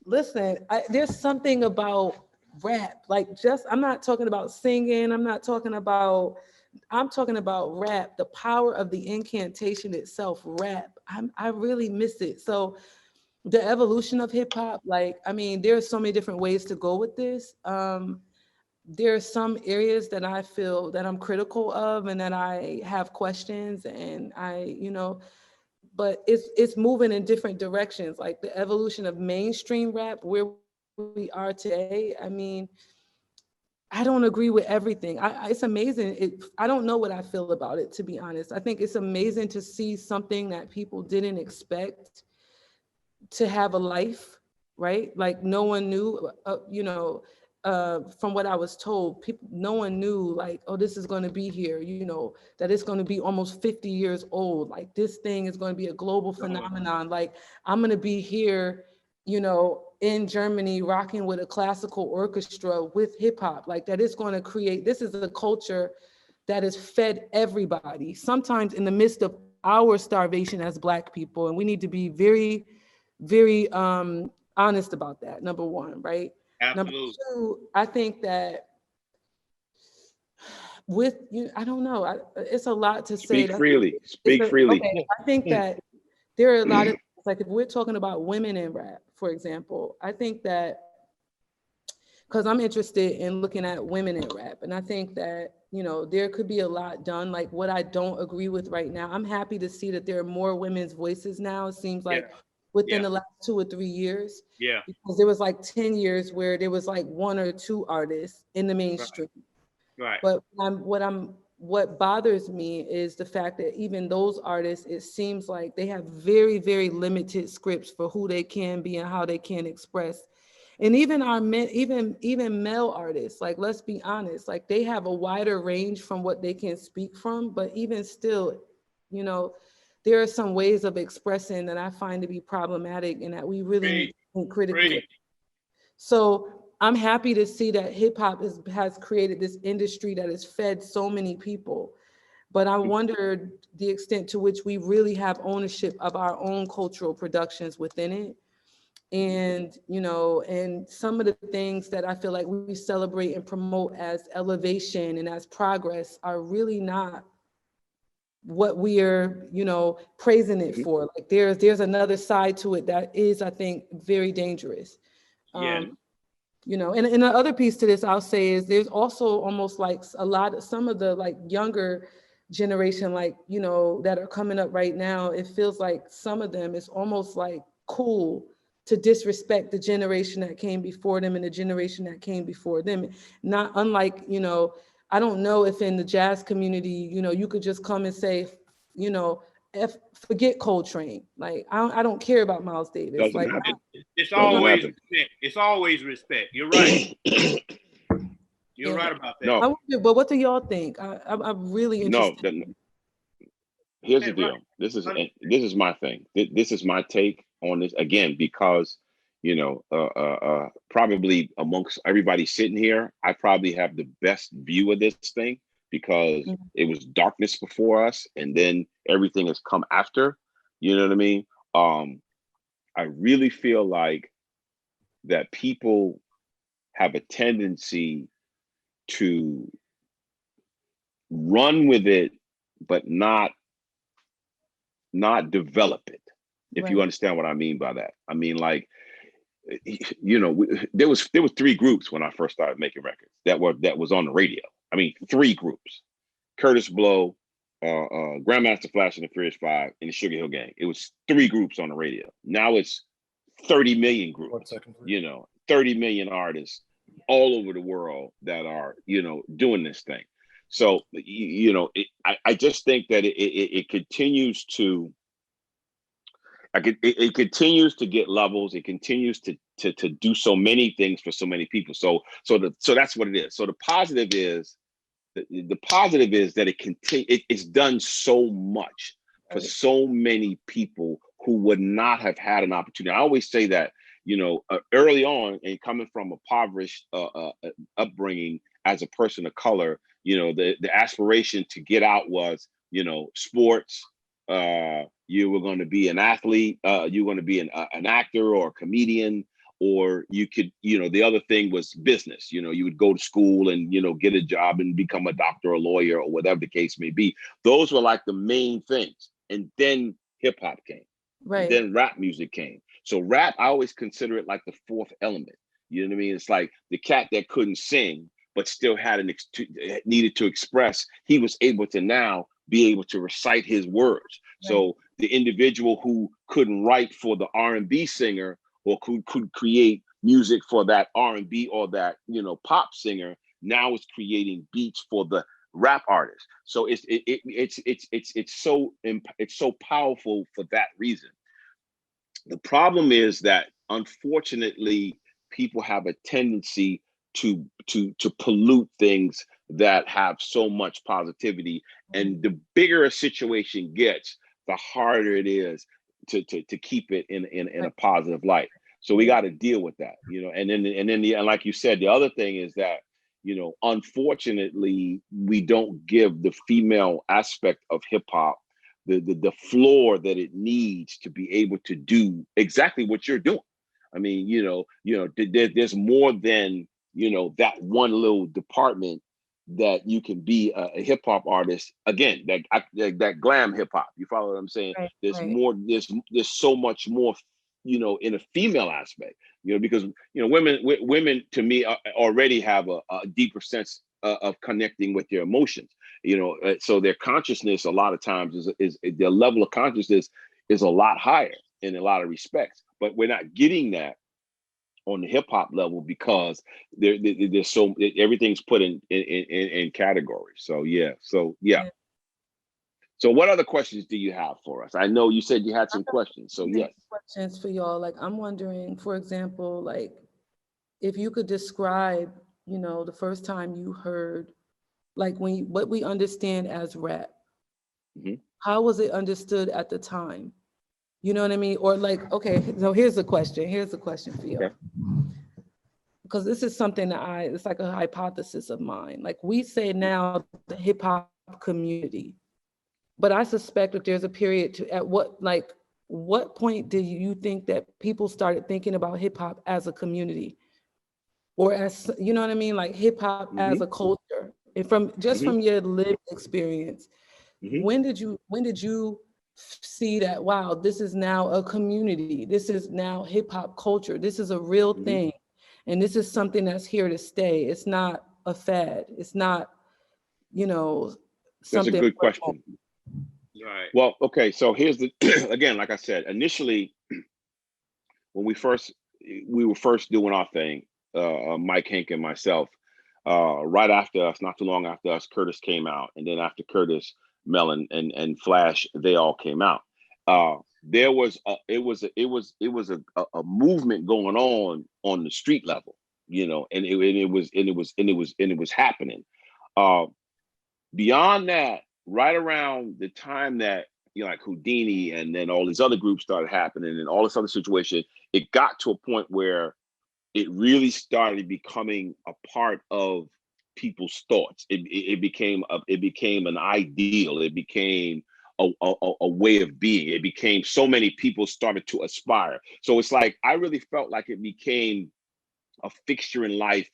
[SPEAKER 4] listen, there's something about rap. Like, I'm not talking about singing. I'm talking about rap, the power of the incantation itself, rap. I really miss it. So the evolution of hip hop, like, I mean, there's so many different ways to go with this. There are some areas that I feel that I'm critical of and that I have questions, and but it's moving in different directions. Like the evolution of mainstream rap, where we are today. I mean, I don't agree with everything. It's amazing. I don't know what I feel about it, to be honest. I think it's amazing to see something that people didn't expect to have a life, right? Like no one knew, from what I was told, no one knew like, oh, this is going to be here, that it's going to be almost 50 years old. Like this thing is going to be a global phenomenon. Like I'm going to be here, in Germany, rocking with a classical orchestra with hip hop, like that is going to create, this is a culture that has fed everybody, sometimes in the midst of our starvation as Black people. And we need to be very, very honest about that, number one, right?
[SPEAKER 2] Absolutely.
[SPEAKER 4] Number two, I think that I don't know, it's a lot to say.
[SPEAKER 1] Speak freely.
[SPEAKER 4] Okay, I think that there are a lot of, like if we're talking about women in rap, for example, I think that, because I'm interested in looking at women in rap, and I think that, there could be a lot done. Like what I don't agree with right now, I'm happy to see that there are more women's voices now, it seems like within the last 2 or 3 years.
[SPEAKER 2] Yeah.
[SPEAKER 4] Because there was like 10 years where there was like 1 or 2 artists in the mainstream.
[SPEAKER 2] Right.
[SPEAKER 4] But what bothers me is the fact that even those artists, it seems like they have very, very limited scripts for who they can be and how they can express. And even our men, even male artists, like, let's be honest, like they have a wider range from what they can speak from, but even still, there are some ways of expressing that I find to be problematic and that we really need to think critically. So I'm happy to see that hip hop has created this industry that has fed so many people. But I wonder the extent to which we really have ownership of our own cultural productions within it. And, and some of the things that I feel like we celebrate and promote as elevation and as progress are really not what we are, praising it for. Like there's another side to it that is, I think, very dangerous. And the other piece to this I'll say is there's also almost like some of the like younger generation, like, that are coming up right now. It feels like some of them, it's almost like cool to disrespect the generation that came before them and the generation that came before them. Not unlike, I don't know if in the jazz community, you could just come and say, forget Coltrane. Like, I don't care about Miles Davis.
[SPEAKER 1] Doesn't happen.
[SPEAKER 2] It's always respect. It's always respect. You're right. You're right about that.
[SPEAKER 1] No.
[SPEAKER 4] But what do y'all think? I'm really interested.
[SPEAKER 1] No. Here's the deal. Right. This is my thing. This is my take on this, again, because, probably amongst everybody sitting here, I probably have the best view of this thing because it was darkness before us and then everything has come after, you know what I mean? I really feel like that people have a tendency to run with it, but not develop it, if you understand what I mean by that. I mean, like, there was 3 groups when I first started making records that was on the radio. I mean, 3 groups: Curtis Blow, Grandmaster Flash and the Furious 5, and the Sugarhill Gang. It was 3 groups on the radio. Now it's 30 million groups.
[SPEAKER 3] 1 second, please.
[SPEAKER 1] 30 million artists all over the world that are, doing this thing. So, I just think that it continues to, it continues to get levels. It continues to do so many things for so many people. So that's what it is. So the positive is that it's done so much for so many people who would not have had an opportunity. I always say that, early on, and coming from a impoverished upbringing as a person of color, the aspiration to get out was, sports. You were going to be an athlete. You were going to be an actor or a comedian, or you could, the other thing was business. You would go to school and, get a job and become a doctor or a lawyer or whatever the case may be. Those were like the main things. And then hip hop came.
[SPEAKER 4] Right.
[SPEAKER 1] And then rap music came. So rap, I always consider it like the fourth element. You know what I mean? It's like the cat that couldn't sing, but still had needed to express. He was able to now be able to recite his words. Right. So the individual who couldn't write for the R&B singer or could create music for that R&B or that, you know, pop singer, now is creating beats for the rap artist. So it's so powerful for that reason. The problem is that unfortunately people have a tendency to pollute things that have so much positivity, and the bigger a situation gets, the harder it is to keep it in a positive light. So we got to deal with that, you know. And like you said, the other thing is that, you know, unfortunately, we don't give the female aspect of hip hop the floor that it needs to be able to do exactly what you're doing. I mean, there's more than, you know, that one little department that you can be a hip hop artist. Again, that glam hip hop. You follow what I'm saying? Right, there's more. There's so much more, you know, in a female aspect. You know, because, you know, women to me already have a deeper sense of connecting with their emotions. You know, so their consciousness a lot of times is their level of consciousness is a lot higher in a lot of respects. But we're not getting that on the hip hop level because there's so everything's put in categories. So yeah. So what other questions do you have for us? I know you said you had some questions. So yes.
[SPEAKER 4] Questions for y'all. Like, I'm wondering, for example, like if you could describe, you know, the first time you heard, like what we understand as rap, how was it understood at the time? You know what I mean? Or like, okay, so here's the question for you. Okay. Because this is something that it's like a hypothesis of mine. Like, we say now the hip hop community, but I suspect if there's a period at what point do you think that people started thinking about hip hop as a community, or as, you know what I mean? Like hip hop as a culture, and from your lived experience, when did you see that, wow, this is now a community, this is now hip hop culture, this is a real thing, and this is something that's here to stay. It's not a fad. It's not, you know, something.
[SPEAKER 1] That's a good question. Right. Well, okay, so here's the again, like I said, initially when we were first doing our thing, Mike, Hank, and myself, right after us, not too long after us, Curtis came out, and then after Curtis, Mel and Flash, they all came out. There was a movement going on the street level, you know, and it was happening. Beyond that, right around the time that, you know, like Houdini and then all these other groups started happening and all this other situation, it got to a point where it really started becoming a part of people's thoughts. It became an ideal. It became a way of being. It became, so many people started to aspire. So it's like, I really felt like it became a fixture in life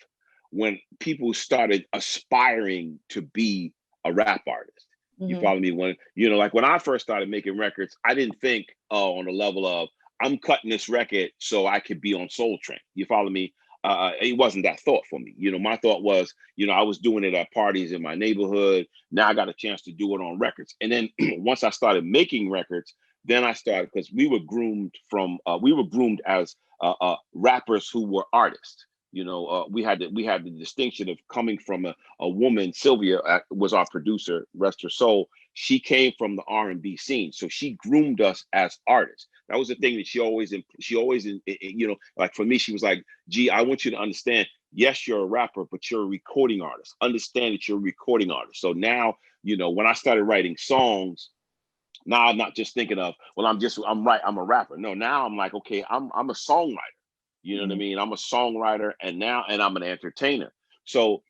[SPEAKER 1] when people started aspiring to be a rap artist. You follow me? When, you know, like when I first started making records, I didn't think on the level of, I'm cutting this record so I could be on Soul Train. You follow me? It wasn't that thought for me. You know, my thought was, you know, I was doing it at parties in my neighborhood. Now I got a chance to do it on records. And then once I started making records, then I started, because we were groomed as rappers who were artists. You know, we had the distinction of coming from a woman. Sylvia was our producer, rest her soul. She came from the R&B scene, so she groomed us as artists. That was the thing that she always, you know, like for me, she was like, "Gee, I want you to understand. Yes, you're a rapper, but you're a recording artist. Understand that you're a recording artist." So now, you know, when I started writing songs, now I'm not just thinking of, well, I'm a rapper. No, now I'm like, okay, I'm a songwriter. You know what I mean? I'm a songwriter, and I'm an entertainer. So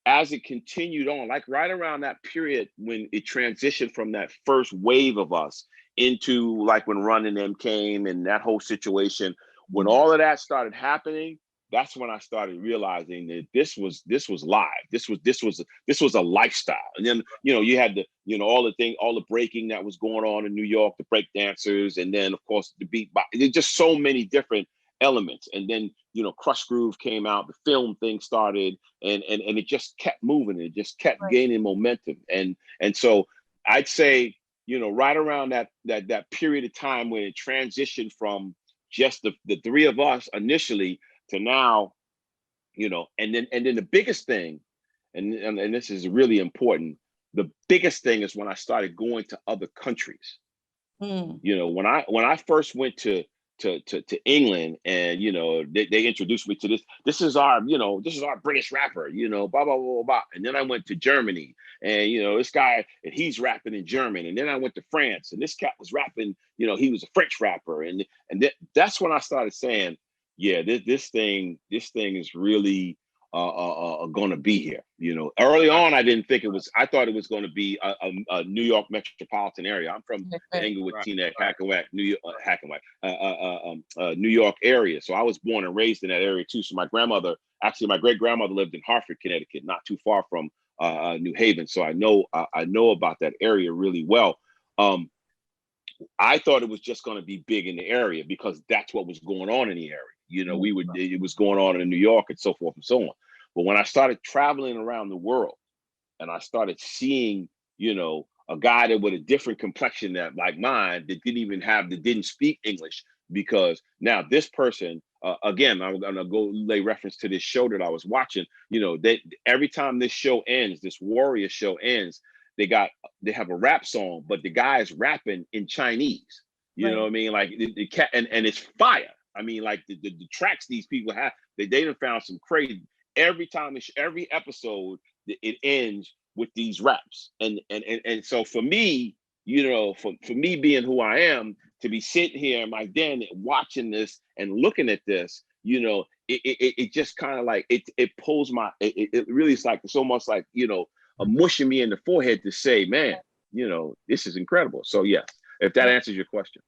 [SPEAKER 1] as it continued on, like right around that period when it transitioned from that first wave of us into like when Run and them came and that whole situation, when all of that started happening, that's when I started realizing that this was live. This was a lifestyle. And then, you had all the breaking that was going on in New York, the break dancers, and then of course the beatbox. There's just so many different elements. And then, Crush Groove came out, the film thing started, and it just kept moving. It just kept gaining momentum. And so I'd say, right around that period of time when it transitioned from just the three of us initially to now, and then the biggest thing, and this is really important, the biggest thing is when I started going to other countries. When I first went to England, and they introduced me to this. This is our British rapper, blah blah blah blah blah. And then I went to Germany, and this guy, and he's rapping in German. And then I went to France, and this cat was rapping. He was a French rapper, and that's when I started saying, yeah, this thing is really going to be here. Early on, I didn't think it was. I thought it was going to be a New York metropolitan area. I'm from Englewood, Teaneck, Hackensack, New York area. So I was born and raised in that area too. So my great grandmother lived in Hartford, Connecticut, not too far from New Haven. So I know about that area really well. I thought it was just going to be big in the area because that's what was going on in the area. It was going on in New York and so forth and so on. But when I started traveling around the world and I started seeing, a guy that with a different complexion like mine that didn't speak English, because now this person, again, I'm going to go lay reference to this show that I was watching, every time this show ends, this Warrior show ends, they have a rap song, but the guy is rapping in Chinese. You know what I mean? Like the cat, and it's fire. I mean, like the tracks these people have, they done found some crazy. Every episode, it ends with these raps, and so for me, for me being who I am, to be sitting here in my den watching this and looking at this, it just kind of like it pulls my. It really is like, it's almost like a mushing me in the forehead to say, man, this is incredible. So yeah, if that answers your question.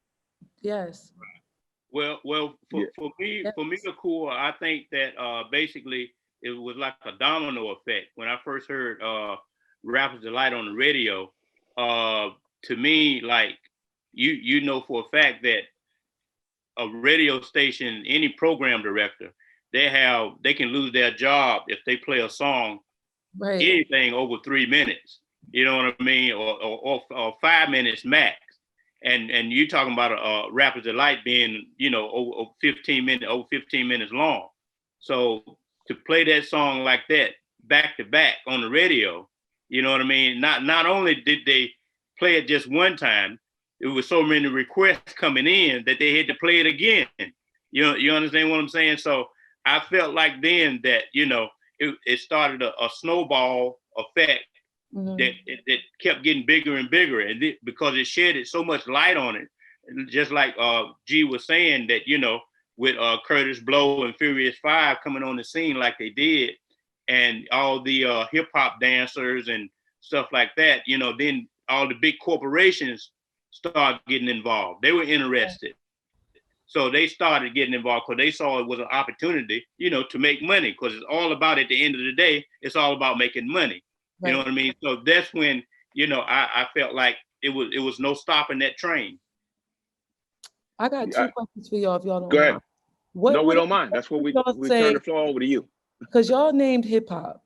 [SPEAKER 4] Yes.
[SPEAKER 2] Well, for me, Akua, I think that basically it was like a domino effect. When I first heard Rapper's Delight on the radio, to me, like you know for a fact that a radio station, any program director, they can lose their job if they play a song, anything over 3 minutes. You know what I mean, or 5 minutes max. And you're talking about a Rapper's Delight being, over 15 minutes long. So to play that song like that, back to back on the radio, you know what I mean? Not only did they play it just one time, it was so many requests coming in that they had to play it again. You understand what I'm saying? So I felt like then that, it started a snowball effect. Mm-hmm. that kept getting bigger and bigger, and because it shedded so much light on it, just like G was saying, that with Curtis Blow and Furious 5 coming on the scene like they did, and all the hip hop dancers and stuff like that, then all the big corporations started getting involved. They were interested, so they started getting involved because they saw it was an opportunity, to make money, because it's all about, at the end of the day, it's all about making money. You know what I mean? So that's when, I felt like it was no stopping that train.
[SPEAKER 4] I got two questions for y'all, if y'all don't
[SPEAKER 1] Go ahead.
[SPEAKER 4] mind.
[SPEAKER 1] No, we don't mind. That's what we turn the floor over to you.
[SPEAKER 4] Because y'all named hip hop.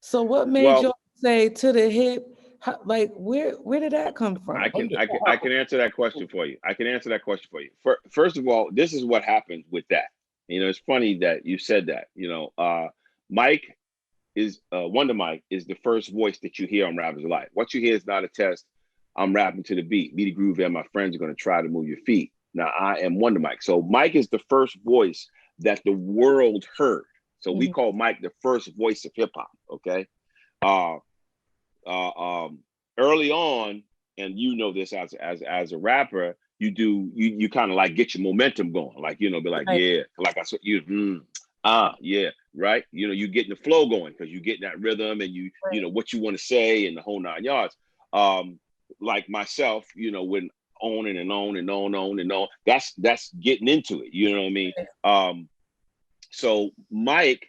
[SPEAKER 4] So what made y'all say to the hip? Like where did that come from?
[SPEAKER 1] I can answer that question for you. First of all, this is what happened with that. It's funny that you said that. Mike is Wonder Mike is the first voice that you hear on Rapper's Delight. What you hear is not a test. I'm rapping to the beat. Me, the groove, and my friends are going to try to move your feet. Now I am Wonder Mike. So Mike is the first voice that the world heard. So we call Mike the first voice of hip hop. Okay. Early on, and this as a rapper, you kind of like get your momentum going. Like, be like, yeah, like I said, yeah, right. You getting the flow going because you getting that rhythm, and you what you want to say and the whole 9 yards. Like myself, when on and on and on and on, that's getting into it. You know what I mean? So Mike,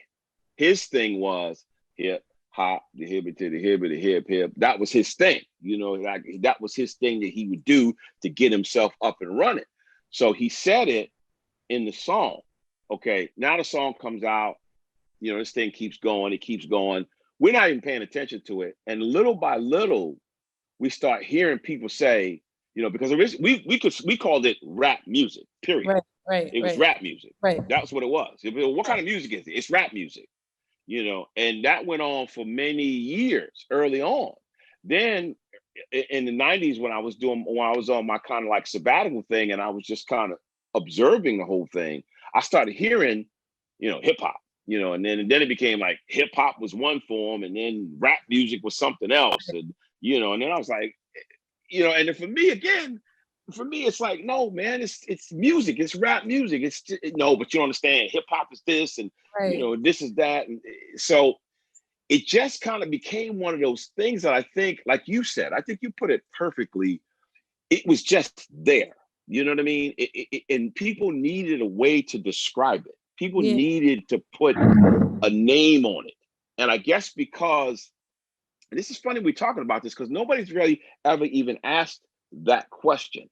[SPEAKER 1] his thing was hip hop, the hip to the hip, the hip hip. That was his thing, you know, like that was his thing that he would do to get himself up and running. So he said it in the song. Okay, now the song comes out, you know, this thing keeps going, it keeps going. We're not even paying attention to it. And little by little, we start hearing people say, you know, because we called it rap music, period.
[SPEAKER 4] Right.
[SPEAKER 1] It was rap music.
[SPEAKER 4] Right.
[SPEAKER 1] That's what it was. What kind of music is it? It's rap music, you know, and that went on for many years early on. Then in the 90s, when I was on my kind of like sabbatical thing and I was just kind of observing the whole thing, I started hearing, you know, hip hop, you know, and then it became like hip hop was one form and then rap music was something else. And, you know, and then I was like, you know, and then for me, it's like, no, man, it's music, it's rap music. It's no, but you don't understand. Hip hop is this, and you know, this is that, and so it just kind of became one of those things that I think, like you said, I think you put it perfectly. It was just there, you know what I mean? And people needed a way to describe it. People needed to put a name on it, and I guess because. And this is funny we're talking about this because nobody's really ever even asked that question.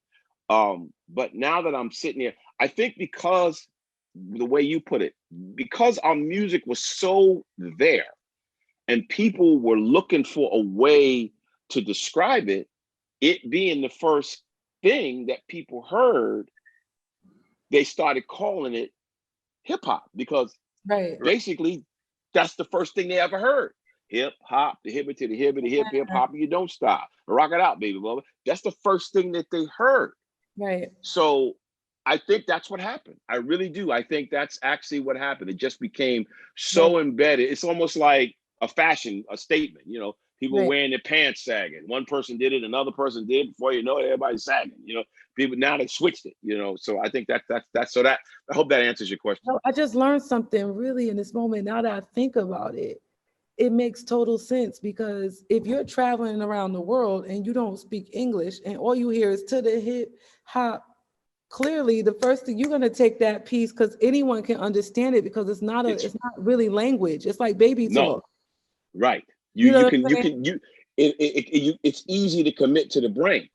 [SPEAKER 1] But now that I'm sitting here, I think because the way you put it, because our music was so there and people were looking for a way to describe it, it being the first thing that people heard, they started calling it hip hop because basically that's the first thing they ever heard. Hip hop, the hip to the hip, hip hop, you don't stop. Rock it out, baby, blah, blah. That's the first thing that they heard.
[SPEAKER 4] Right.
[SPEAKER 1] So I think that's what happened. I really do. I think that's actually what happened. It just became so embedded. It's almost like a statement. You know, people wearing their pants sagging. One person did it, another person did. Before you know it, everybody's sagging. You know, people now they switched it. You know, so I think that's so that I hope that answers your question.
[SPEAKER 4] No, I just learned something really in this moment. Now that I think about it. It makes total sense because if you're traveling around the world and you don't speak English and all you hear is to the hip hop, clearly the first thing you're going to take that piece because anyone can understand it because it's not really language. It's like baby talk.
[SPEAKER 1] Right. It's easy to commit to the brain.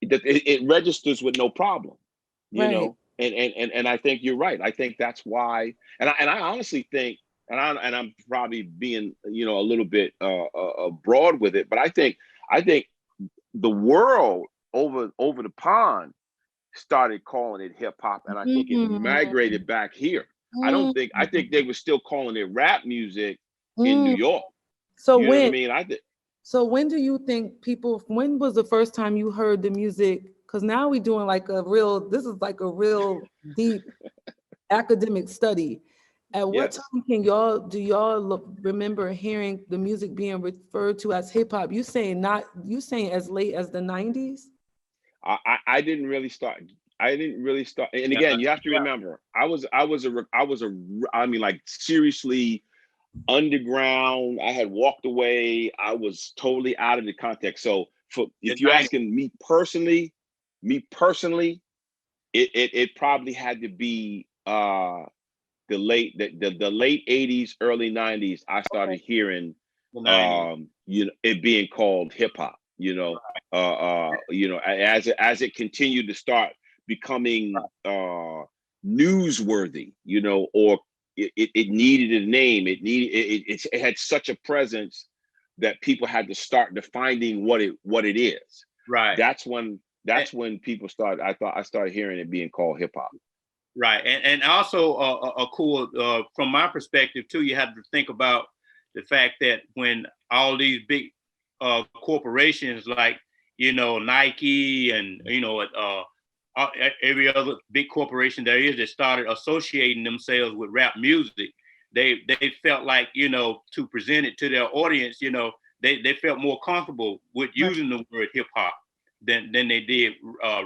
[SPEAKER 1] It registers with no problem, you know? And I think you're right. I think that's why, and I honestly think, and I'm probably being, you know, a little bit broad with it, but I think the world over the pond started calling it hip hop, and I think it migrated back here. I think they were still calling it rap music in New York.
[SPEAKER 4] So
[SPEAKER 1] you know what I mean?
[SPEAKER 4] So when do you think when was the first time you heard the music? Because now we're doing this is like a real deep academic study. At what time do y'all remember hearing the music being referred to as hip hop? You saying as late as the 90s?
[SPEAKER 1] I didn't really start. And again, you have to remember, I was seriously underground. I had walked away. I was totally out of the context. So if you're asking me personally, it probably had to be the late 80s, early 90s. I started hearing you know, it being called hip hop, you know, you know, as it continued to start becoming newsworthy, you know, or it needed a name. It had such a presence that people had to start defining what it is.
[SPEAKER 2] Right.
[SPEAKER 1] That's when people started. I started hearing it being called hip hop.
[SPEAKER 2] Right, and also Akua, from my perspective too, you have to think about the fact that when all these big corporations like, you know, Nike and, you know, every other big corporation there is that started associating themselves with rap music, they felt like, you know, to present it to their audience, you know, they felt more comfortable with using the word hip hop than they did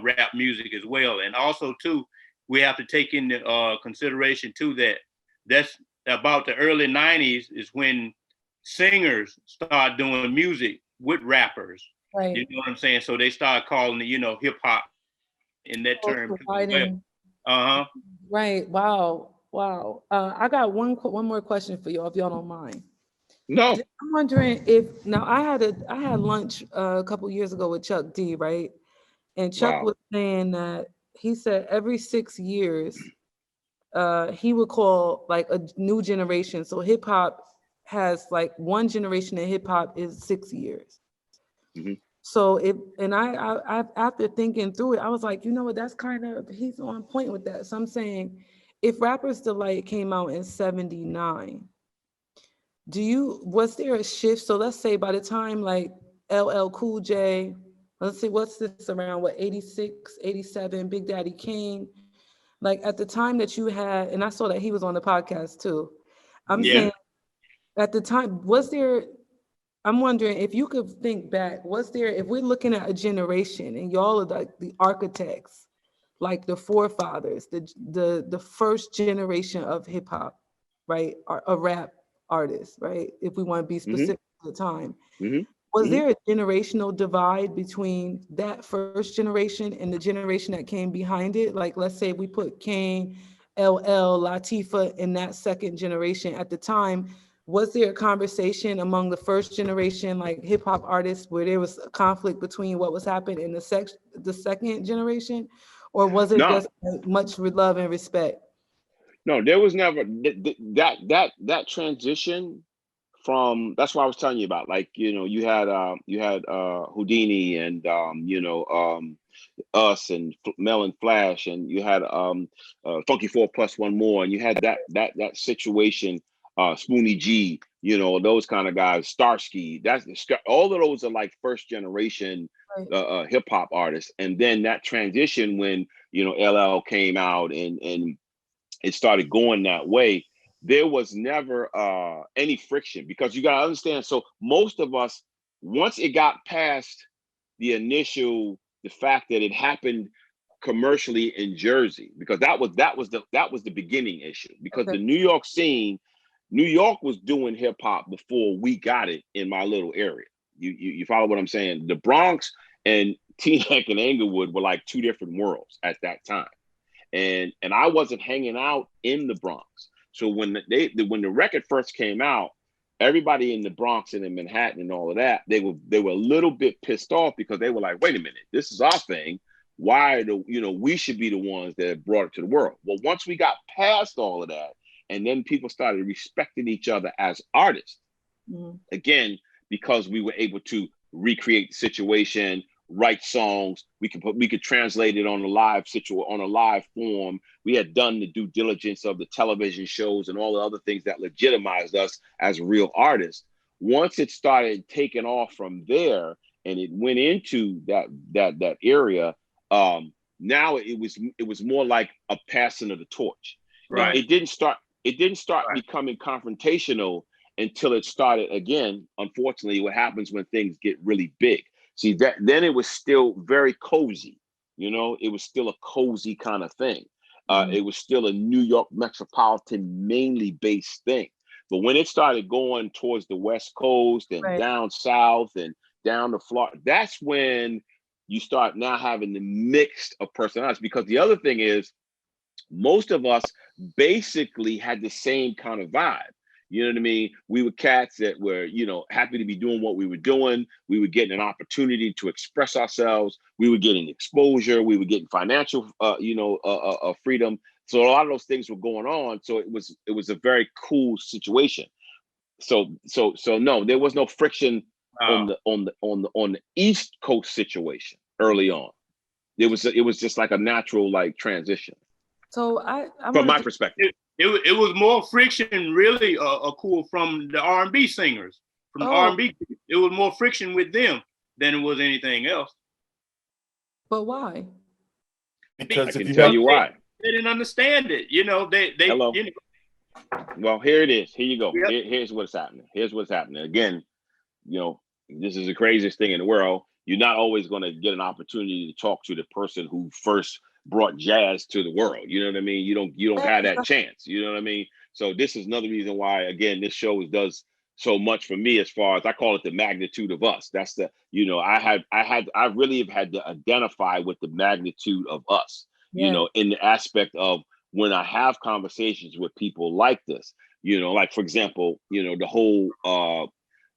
[SPEAKER 2] rap music as well. And also too, we have to take into consideration too that's about the early 90s is when singers start doing music with rappers.
[SPEAKER 4] Right.
[SPEAKER 2] You know what I'm saying? So they started calling it, you know, hip hop in that term.
[SPEAKER 4] Right. Wow. Wow. I got one more question for y'all, if y'all don't mind.
[SPEAKER 1] No.
[SPEAKER 4] I'm wondering if now I had lunch a couple years ago with Chuck D, right? And Chuck was saying that he said every 6 years, he would call like a new generation. So hip hop has like one generation in hip hop is 6 years.
[SPEAKER 1] Mm-hmm.
[SPEAKER 4] So I after thinking through it, I was like, you know what, that's kind of, he's on point with that. So I'm saying if Rapper's Delight came out in 79, was there a shift? So let's say by the time like LL Cool J, let's see, what's this around, what, 86, 87, Big Daddy Kane, like at the time that you had, and I saw that he was on the podcast too. I'm saying at the time, I'm wondering if you could think back, if we're looking at a generation and y'all are like the architects, like the forefathers, the first generation of hip hop, right? A rap artist, right? If we want to be specific at the time. Was there a generational divide between that first generation and the generation that came behind it? Like, let's say we put Kane, LL, Latifah in that second generation at the time. Was there a conversation among the first generation, like hip hop artists, where there was a conflict between what was happening in the second generation? Or was it just much love and respect?
[SPEAKER 1] No, there was never that transition from, that's what I was telling you about. Like, you had Houdini and us and Mel and Flash, and you had Funky 4 plus one more, and you had that situation, Spoonie G, those kind of guys, Starsky. All of those are like first generation hip hop artists. And then that transition when LL came out and it started going that way, there was never any friction, because you got to understand. So most of us, once it got past the fact that it happened commercially in Jersey, because that was the beginning issue, because the New York scene, New York was doing hip hop before we got it in my little area. You follow what I'm saying? The Bronx and Teaneck and Englewood were like two different worlds at that time. And I wasn't hanging out in the Bronx. So when the record first came out, everybody in the Bronx and in Manhattan and all of that, they were a little bit pissed off, because they were like, wait a minute, this is our thing. Why we should be the ones that brought it to the world. Well, once we got past all of that, and then people started respecting each other as artists, again, because we were able to recreate the situation, write songs, we could translate it on a live form. We had done the due diligence of the television shows and all the other things that legitimized us as real artists. Once it started taking off from there and it went into that area, now it was more like a passing of the torch. Right. It didn't start becoming confrontational until it started, again, unfortunately, what happens when things get really big. See, then it was still very cozy. It was still a cozy kind of thing. It was still a New York metropolitan mainly based thing. But when it started going towards the West Coast and down south and down to Florida, that's when you start now having the mix of personalities. Because the other thing is, most of us basically had the same kind of vibe. You know what I mean? We were cats that were, happy to be doing what we were doing. We were getting an opportunity to express ourselves. We were getting exposure. We were getting financial, freedom. So a lot of those things were going on. So it was a very cool situation. So no, there was no friction on the East Coast situation early on. It was just like a natural like transition.
[SPEAKER 4] So
[SPEAKER 1] from my perspective.
[SPEAKER 2] It was more friction, really, cool from the R&B singers. From the R&B, it was more friction with them than it was anything else.
[SPEAKER 4] But why?
[SPEAKER 3] Because
[SPEAKER 1] I can tell you why.
[SPEAKER 2] They didn't understand it. They.
[SPEAKER 1] Hello. Well, here it is. Here you go. Yep. Here's what's happening. Again, this is the craziest thing in the world. You're not always going to get an opportunity to talk to the person who first brought jazz to the world. You know what I mean? You don't have that chance. You know what I mean? So this is another reason why, again, this show does so much for me, as far as I call it the magnitude of us. That's I really have had to identify with the magnitude of us, in the aspect of when I have conversations with people like this, like, for example, the whole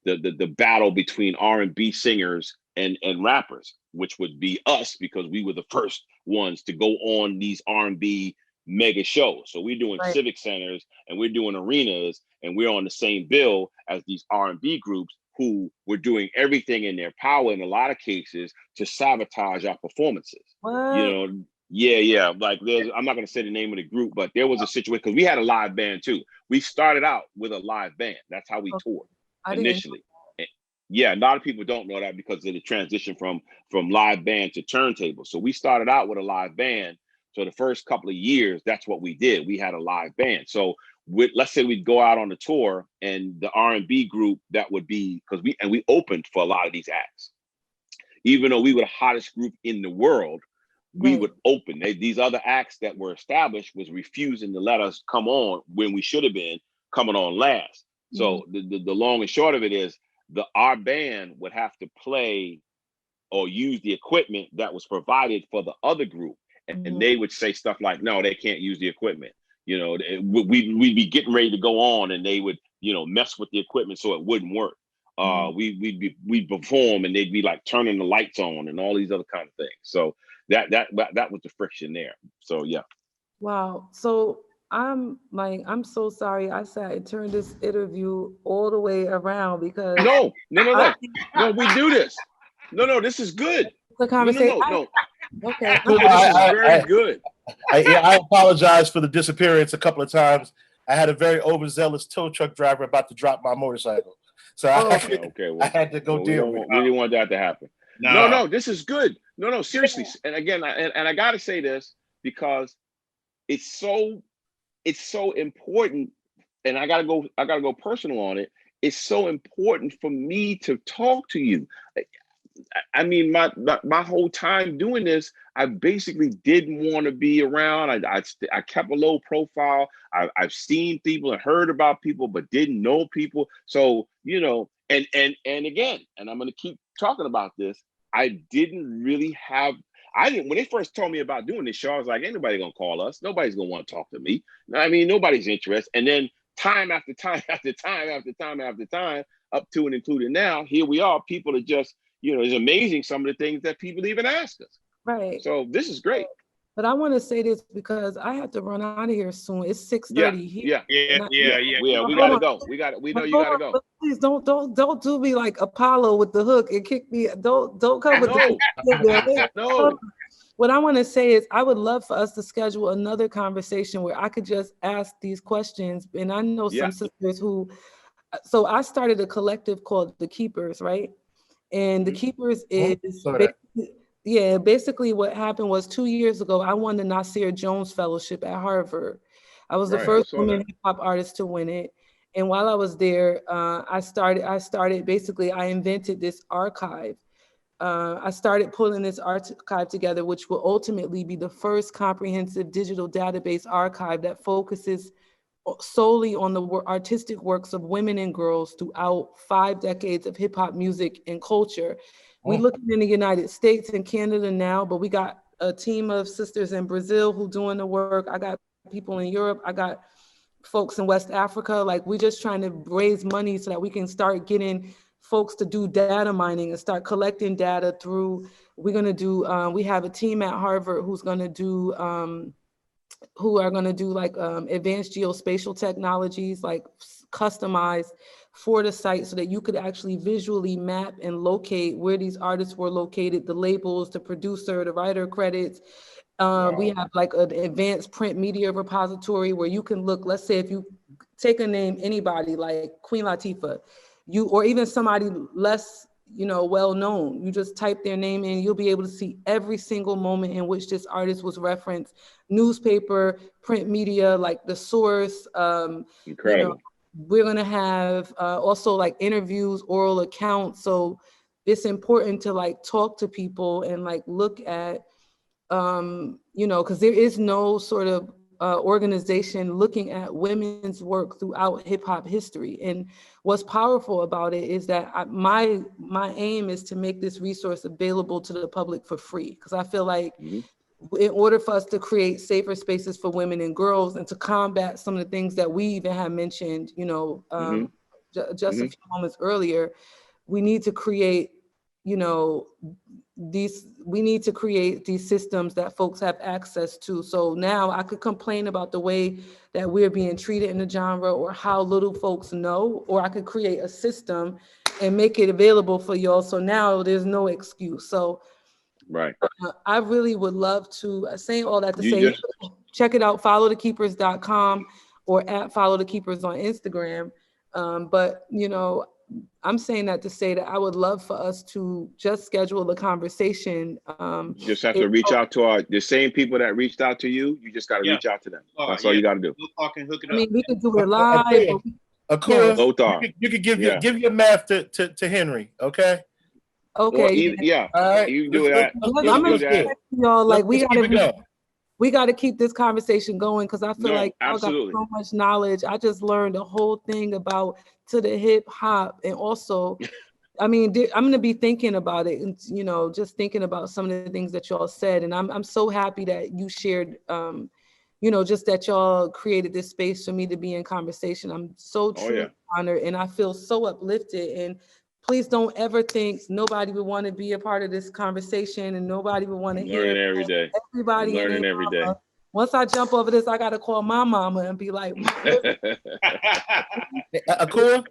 [SPEAKER 1] the battle between R&B singers and rappers, which would be us, because we were the first ones to go on these R&B mega shows. So we're doing civic centers and we're doing arenas, and we're on the same bill as these R&B groups who were doing everything in their power in a lot of cases to sabotage our performances.
[SPEAKER 4] What?
[SPEAKER 1] Yeah. Like, I'm not going to say the name of the group, but there was a situation, because we had a live band too. We started out with a live band. That's how we toured initially. Yeah, a lot of people don't know that because of the transition from live band to turntable. So we started out with a live band. So the first couple of years, that's what we did. We had a live band. So let's say we'd go out on a tour, and the R&B group that would be, because we opened for a lot of these acts. Even though we were the hottest group in the world, we would open. These other acts that were established was refusing to let us come on when we should have been coming on last. So the long and short of it is, our band would have to play or use the equipment that was provided for the other group. And they would say stuff like, no, they can't use the equipment. We'd be getting ready to go on, and they would, mess with the equipment so it wouldn't work. We'd perform, and they'd be like turning the lights on and all these other kind of things. So that was the friction there. So yeah. Wow.
[SPEAKER 4] So I'm so sorry. I said I turned this interview all the way around because
[SPEAKER 1] no, we do this. No, this is good.
[SPEAKER 4] The conversation.
[SPEAKER 1] No.
[SPEAKER 4] Okay.
[SPEAKER 1] This is very good.
[SPEAKER 3] I apologize for the disappearance a couple of times. I had a very overzealous tow truck driver about to drop my motorcycle. So I had to go deal with it.
[SPEAKER 1] We didn't want that to happen. No, this is good. No, seriously. And again, I got to say this because it's so important, and I gotta go personal on it. It's so important for me to talk to you. I mean, my whole time doing this, I basically didn't want to be around. I kept a low profile. I've seen people and heard about people, but didn't know people. So, and again, and I'm going to keep talking about this. I didn't really have, when they first told me about doing this show, I was like, ain't nobody going to call us. Nobody's going to want to talk to me. I mean, nobody's interested. And then time after time after time after time after time, up to and including now, here we are. People are just, it's amazing some of the things that people even ask us.
[SPEAKER 4] Right.
[SPEAKER 1] So this is great.
[SPEAKER 4] But I want to say this because I have to run out of here soon. It's 6:30
[SPEAKER 1] here. Yeah. We gotta go. We know you gotta go.
[SPEAKER 4] Please don't do me like Apollo with the hook and kick me. Don't come with the
[SPEAKER 1] no.
[SPEAKER 4] What I want to say is I would love for us to schedule another conversation where I could just ask these questions. And I know some sisters who. So I started a collective called The Keepers, right? And The Keepers is basically what happened was 2 years ago, I won the Nasir Jones Fellowship at Harvard. I was the first woman hip hop artist to win it. And while I was there, I invented this archive. I started pulling this archive together, which will ultimately be the first comprehensive digital database archive that focuses solely on the artistic works of women and girls throughout 5 decades of hip hop music and culture. We look in the United States and Canada now, but we got a team of sisters in Brazil who doing the work. I got people in Europe. I got folks in West Africa. Like, we're just trying to raise money so that we can start getting folks to do data mining and start collecting data through, we have a team at Harvard who are going to do advanced geospatial technologies, like customized for the site so that you could actually visually map and locate where these artists were located, the labels, the producer, the writer credits. We have like an advanced print media repository where you can look, let's say if you take a name, anybody like Queen Latifah, or even somebody less, well known, you just type their name in, you'll be able to see every single moment in which this artist was referenced, newspaper, print media, like the source.
[SPEAKER 1] Incredible.
[SPEAKER 4] We're going to have also like interviews, oral accounts. So it's important to like talk to people and like look at, because there is no sort of organization looking at women's work throughout hip hop history. And what's powerful about it is that my aim is to make this resource available to the public for free. Because I feel like in order for us to create safer spaces for women and girls and to combat some of the things that we even have mentioned, just a few moments earlier, we need to create, these systems that folks have access to. So now I could complain about the way that we're being treated in the genre or how little folks know, or I could create a system and make it available for y'all. So now there's no excuse. So
[SPEAKER 1] right.
[SPEAKER 4] I really would love to, saying all that to say, check it out, followthekeepers.com or at followthekeepers on Instagram. But, I'm saying that to say that I would love for us to just schedule a conversation.
[SPEAKER 1] Just have to reach out to the same people that reached out to you. You just got to reach out to them. That's all you got to do.
[SPEAKER 4] We could do it live.
[SPEAKER 3] Akua,
[SPEAKER 1] both are.
[SPEAKER 3] You could give your math to Henry, okay?
[SPEAKER 4] Okay.
[SPEAKER 1] Yeah.
[SPEAKER 3] All right.
[SPEAKER 1] You can do that.
[SPEAKER 4] I'm gonna say, y'all, like we gotta keep this conversation going because I feel like y'all got so much knowledge. I just learned a whole thing about to the hip hop, and also, I'm gonna be thinking about it, and just thinking about some of the things that y'all said, and I'm so happy that you shared, just that y'all created this space for me to be in conversation. I'm so truly honored, and I feel so uplifted. And please don't ever think nobody would want to be a part of this conversation, and nobody would want to hear it.
[SPEAKER 1] Every day.
[SPEAKER 4] Everybody
[SPEAKER 1] learning every day.
[SPEAKER 4] Once I jump over this, I gotta call my mama and be like,
[SPEAKER 3] Akua,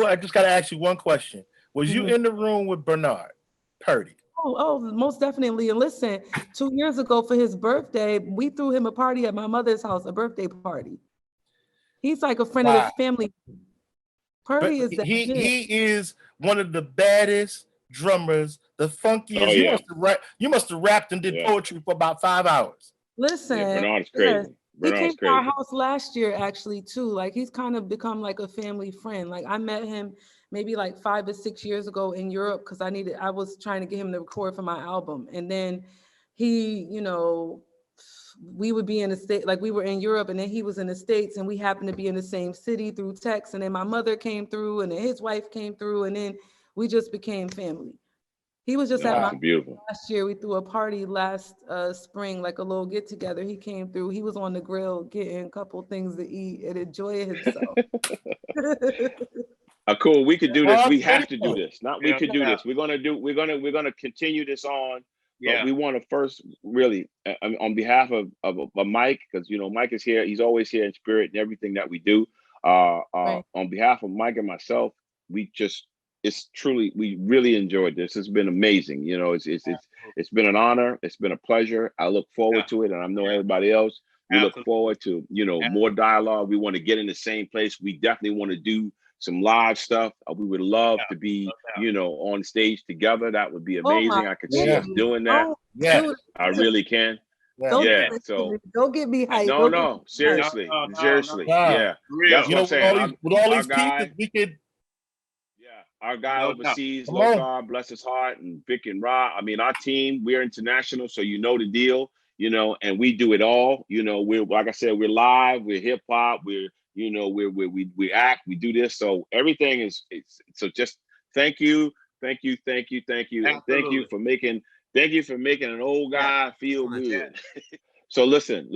[SPEAKER 3] I just gotta ask you one question. Was you in the room with Bernard Purdy?
[SPEAKER 4] Oh, most definitely. And listen, 2 years ago for his birthday, we threw him a party at my mother's house, a birthday party. He's like a friend of the family. Purdy is that
[SPEAKER 3] he is one of the baddest drummers, the funkiest. You must have rapped and did poetry for about 5 hours.
[SPEAKER 4] Listen,
[SPEAKER 1] Bernard's crazy.
[SPEAKER 4] He came to our house last year, actually, too. Like, he's kind of become like a family friend. Like, I met him maybe like 5 or 6 years ago in Europe because I was trying to get him to record for my album. And then he, we would be in the States, like we were in Europe, and then he was in the States, and we happened to be in the same city through text. And then my mother came through, and then his wife came through, and then we just became family. He was just at my last year. We threw a party last spring, like a little get together. He came through. He was on the grill getting a couple things to eat and enjoy himself.
[SPEAKER 1] Cool. We could do this. We have to do this. We could do this. We're gonna continue this on. Yeah. But we want to first really, on behalf of Mike, because Mike is here. He's always here in spirit and everything that we do. On behalf of Mike and myself, we really enjoyed this. It's been amazing. It's been an honor. It's been a pleasure. I look forward to it, and I know everybody else. We look forward to more dialogue. We want to get in the same place. We definitely want to do some live stuff. We would love to be on stage together. That would be amazing. I could see us doing that. I really can. So
[SPEAKER 4] don't get me hyped.
[SPEAKER 1] No, seriously. Yeah. That's what I'm saying.
[SPEAKER 3] With all these pieces, we could.
[SPEAKER 1] Our guy overseas, Lokar, bless his heart, and Vic and Ra. our team, we're international, so the deal, and we do it all. We're, like I said, we're live, we're hip hop, we act, we do this. So everything is, so just thank you. And thank you for making an old guy feel good. So listen,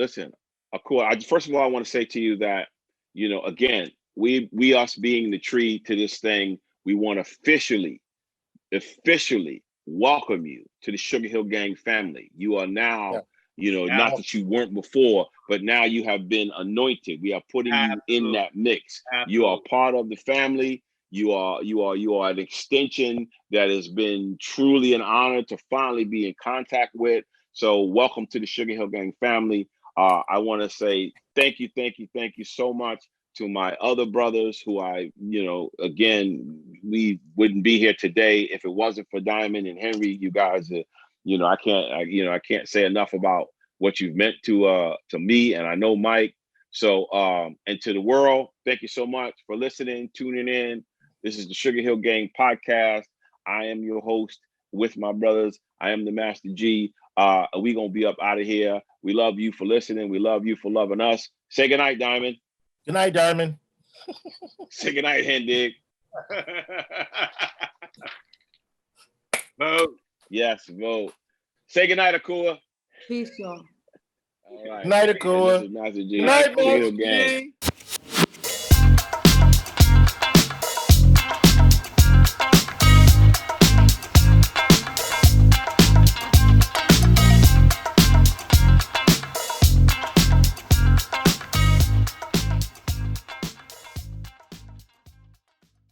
[SPEAKER 1] Akua, first of all, I want to say to you that, again, we us being the tree to this thing, we want to officially welcome you to the Sugarhill Gang family. You are now, not that you weren't before, but now you have been anointed. We are putting you in that mix. You are part of the family. You are an extension that has been truly an honor to finally be in contact with. So welcome to the Sugarhill Gang family. I want to say thank you so much to my other brothers who again, we wouldn't be here today if it wasn't for Diamond and Henry. You guys are, I can't say enough about what you've meant to me, and I know Mike. So, and to the world, thank you so much for listening, tuning in. This is the Sugarhill Gang Podcast. I am your host with my brothers. I am the Master G. We gonna be up out of here. We love you for listening. We love you for loving us. Say goodnight, Diamond.
[SPEAKER 3] Good night, Diamond.
[SPEAKER 1] Say goodnight, Hendig.
[SPEAKER 2] Vote.
[SPEAKER 1] Yes, vote. Say goodnight, Akua.
[SPEAKER 4] Peace, y'all.
[SPEAKER 1] All right.
[SPEAKER 3] Night, Akua.
[SPEAKER 1] This is Master G.
[SPEAKER 3] Night,
[SPEAKER 1] Sugarhill
[SPEAKER 3] Master
[SPEAKER 1] Gang.
[SPEAKER 3] G.